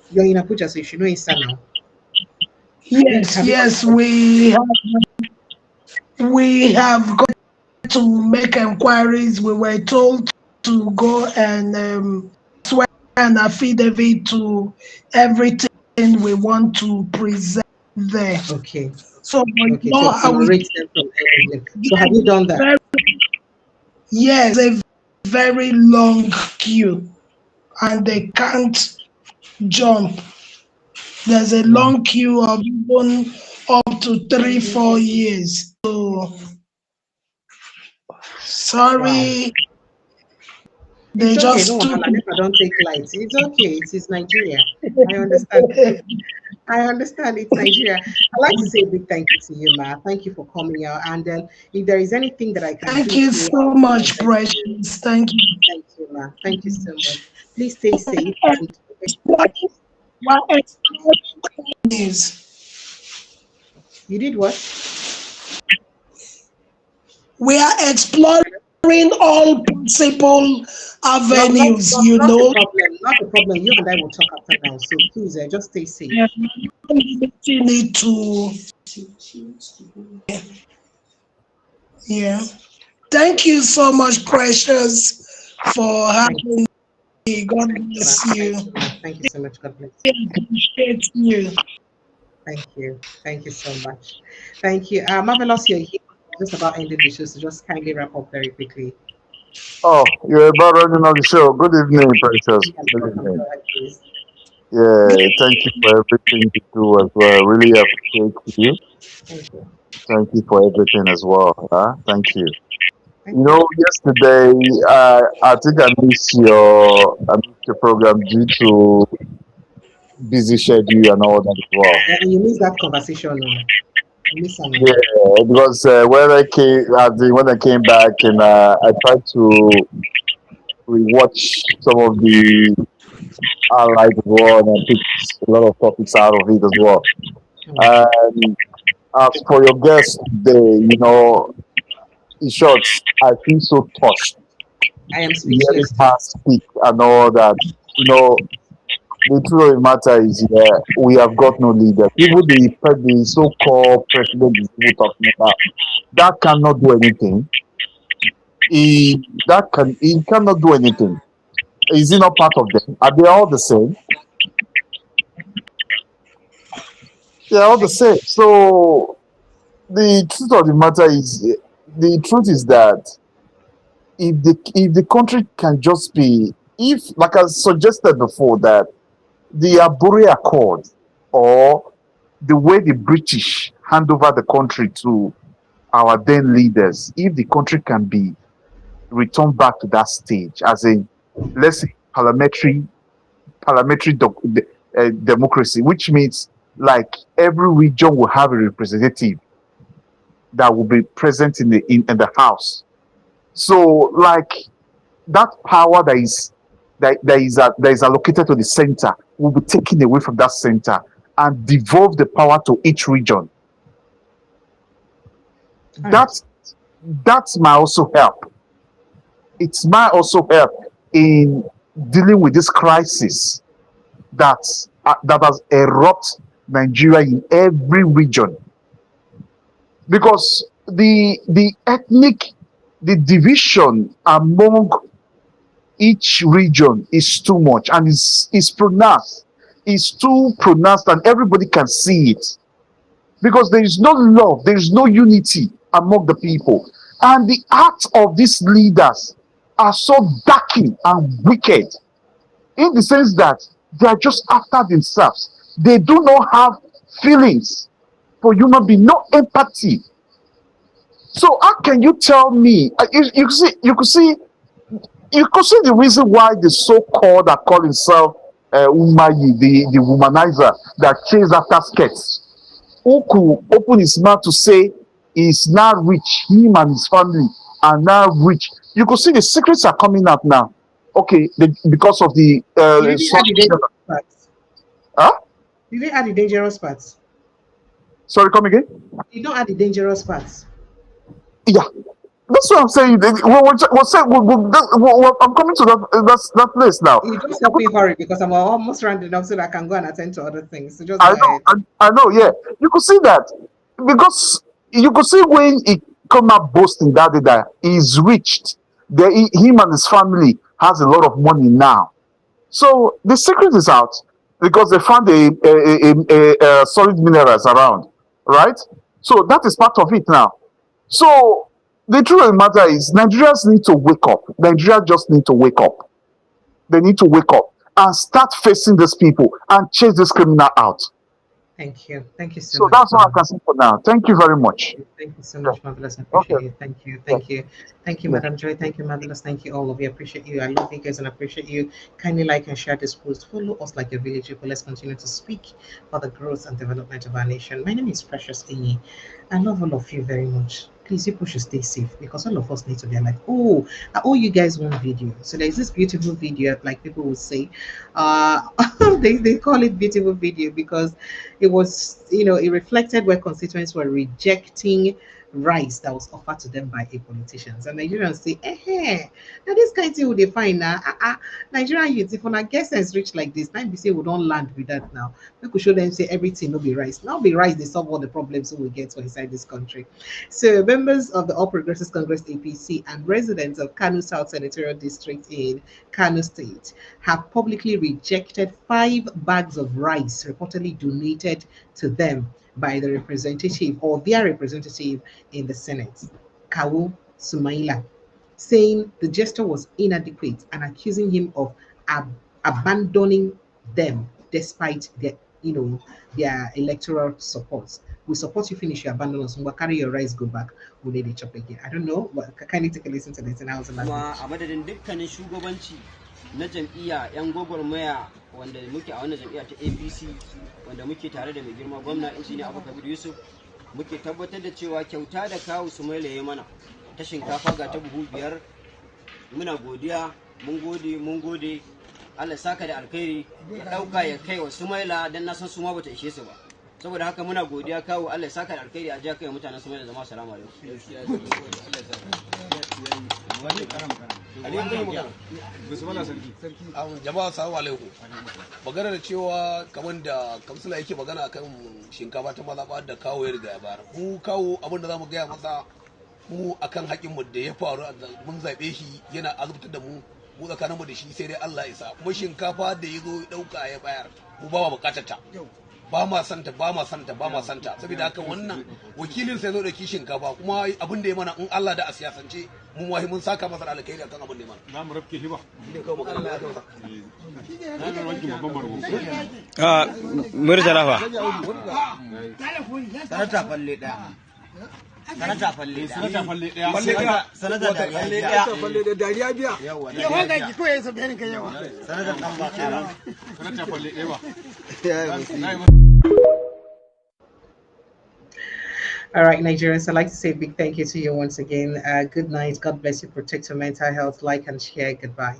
You're in Abuja, so you should know Insta now. Yes, we have got to make inquiries. We were told to go and swear an affidavit to everything we want to present there. Okay. So we okay, know how we rate them from everything. So have you done that? Yes, a very long queue, and they can't jump. There's a long queue of even up to 3-4 years. So sorry. They it's just okay, no, I don't take lights. It's okay. It's Nigeria. I understand. I understand it's Nigeria. I'd like to say a big thank you to you, Ma. Thank you for coming out. And then if there is anything that I can Thank do you so much, Precious. Thank you. Thank you, Ma. Thank you so much. Please stay safe. You did what? We are exploring all possible avenues, not the problem. You and I will talk after now. So please just stay safe. You need to. Yeah. Thank you so much, Precious, for having me. God bless you. Thank you so much. God bless you. I appreciate you. Thank you. Thank you so much. Thank you. Marvelous, you're here. Just about ending the show, so just kindly wrap up very quickly. Oh, you're about running on the show. Good evening, Precious. Good evening. Yeah, thank you for everything you do as well. Really appreciate you. Thank you. Thank you for everything as well. Thank you. You know, yesterday I think I missed your program due to busy schedule and all that as well. And you missed that conversation. Yeah, because when I came back and I tried to rewatch some of the highlights as well, and I picked a lot of topics out of it as well. And as for your guest today, you know, in short, I feel so touched. I am speechless. Speak and all that. You know, the truth of the matter is, we have got no leader. Even the so-called president is people talking about that cannot do anything. He cannot do anything. Is he not part of them? Are they all the same? They are all the same. So the truth of the matter is, that if the country can just be, if like I suggested before, that the Abure Accord or the way the British hand over the country to our then leaders, if the country can be returned back to that stage as a, let's say, parliamentary democracy, which means like every region will have a representative that will be present in the house. So like that power that is allocated to the center will be taken away from that center and devolve the power to each region. That might also help. It might also help in dealing with this crisis that has erupted Nigeria in every region. Because the ethnic, the division among each region is too much, and is pronounced. It's too pronounced, and everybody can see it, because there is no love, there is no unity among the people, and the acts of these leaders are so darkened and wicked, in the sense that they are just after themselves. They do not have feelings for human being, no empathy. So how can you tell me? You could see the reason why the so-called that call himself Umayi, the womanizer that chase after skirts, who could open his mouth to say he's now rich, him and his family are now rich. You could see the secrets are coming out now. Okay, because of the You didn't add the dangerous parts. huh? You didn't add the dangerous parts. Sorry, come again? You don't add the dangerous parts. Yeah, that's what I'm saying. I'm coming to that place now. You just help me hurry because I'm almost rounding up so that I can go and attend to other things. So just I go know, ahead. I know, yeah. You could see that, because you could see when he come out boasting that day that he's reached, him and his family has a lot of money now. So the secret is out, because they found a solid minerals around, right? So that is part of it now. So the truth of the matter is, Nigerians need to wake up. Nigeria just need to wake up. They need to wake up and start facing these people and chase this criminal out. Thank you. Thank you so So much. that's all I can say for now. Thank you very much. Thank you so much, Marvelous. I appreciate you. Thank you. Thank you. Thank you, Yeah. Madam Joy. Thank you, Marvelous. Thank you, all of you. I appreciate you. I love you guys and appreciate you. Kindly like and share this post. Follow us like a village people. Let's continue to speak for the growth and development of our nation. My name is Precious Inyi. I love all of you very much. Please, people should stay safe, because all of us need to be like, oh, I owe you guys one video. So there's this beautiful video, like people would say, they call it beautiful video because it was, it reflected where constituents were rejecting rice that was offered to them by a politicians. And Nigerians say, now this kind of thing would define now. Nigerian youth, if I guess is rich like this, now we say we don't land with that now. We could show them say everything will be rice. Now be rice, they solve all the problems we get for inside this country. So members of the All Progressives Congress APC and residents of Kano South Senatorial District in Kano State have publicly rejected 5 bags of rice reportedly donated to them by the representative or their representative in the Senate, Kawu Sumaila, saying the gesture was inadequate and accusing him of abandoning them despite their electoral support. We support you, finish your abandon us, we'll carry your rice, go back, we'll let it chop again. I don't know, but can you take a listen to this and how's the na jam'iyya 'yan gwagwarmaya wanda muke a wannan jam'iyya ta APC wanda muke tare da mai girma gwamna injiniya Abu Kabir Yusuf muke tabbatar da cewa kyauta da kawu Sumaila ya mana ta shinkafa ga ta buhu 5 muna godiya mun gode Allah saka da alkhairi ya dauka ya kai wa Sumaila dan na san su ma bata ishe su ba saboda haka muna godiya kawu Allah saka da alkhairi a jiya kai mutanen Sumaila jama'a assalamu alaikum jama'a assalamu alaikum magana da cewa kamar da kamsila yake magana akan shinkafa ta mazaɓa da kawo ya riga ya bayar mu kawo abin da zamu gaya masa mu akan haƙin mu da ya faru mun zaɓe shi yana azubtar da mu tsakaninmu da shi sai dai Allah ya sa kuma shinkafa da ya zo ya ɗauka ya bayar mu ba wa buƙatar ta ba ma santa saboda haka wannan wakilin sai zo da kishin shinkafa kuma abin da ya mana in Allah da a siyasance mun wahi mun saka masa alkhairi akan abin da ya mana za mu rafke shi ba murtala fa sanata falle daya sanata falle dariya biya yawa ga ki koyi sa bayanin kan yawa sanata dan ba kara sanata falle daya All right, Nigerians, I'd like to say a big thank you to you once again. Good night. God bless you. Protect your mental health. Like and share. Goodbye.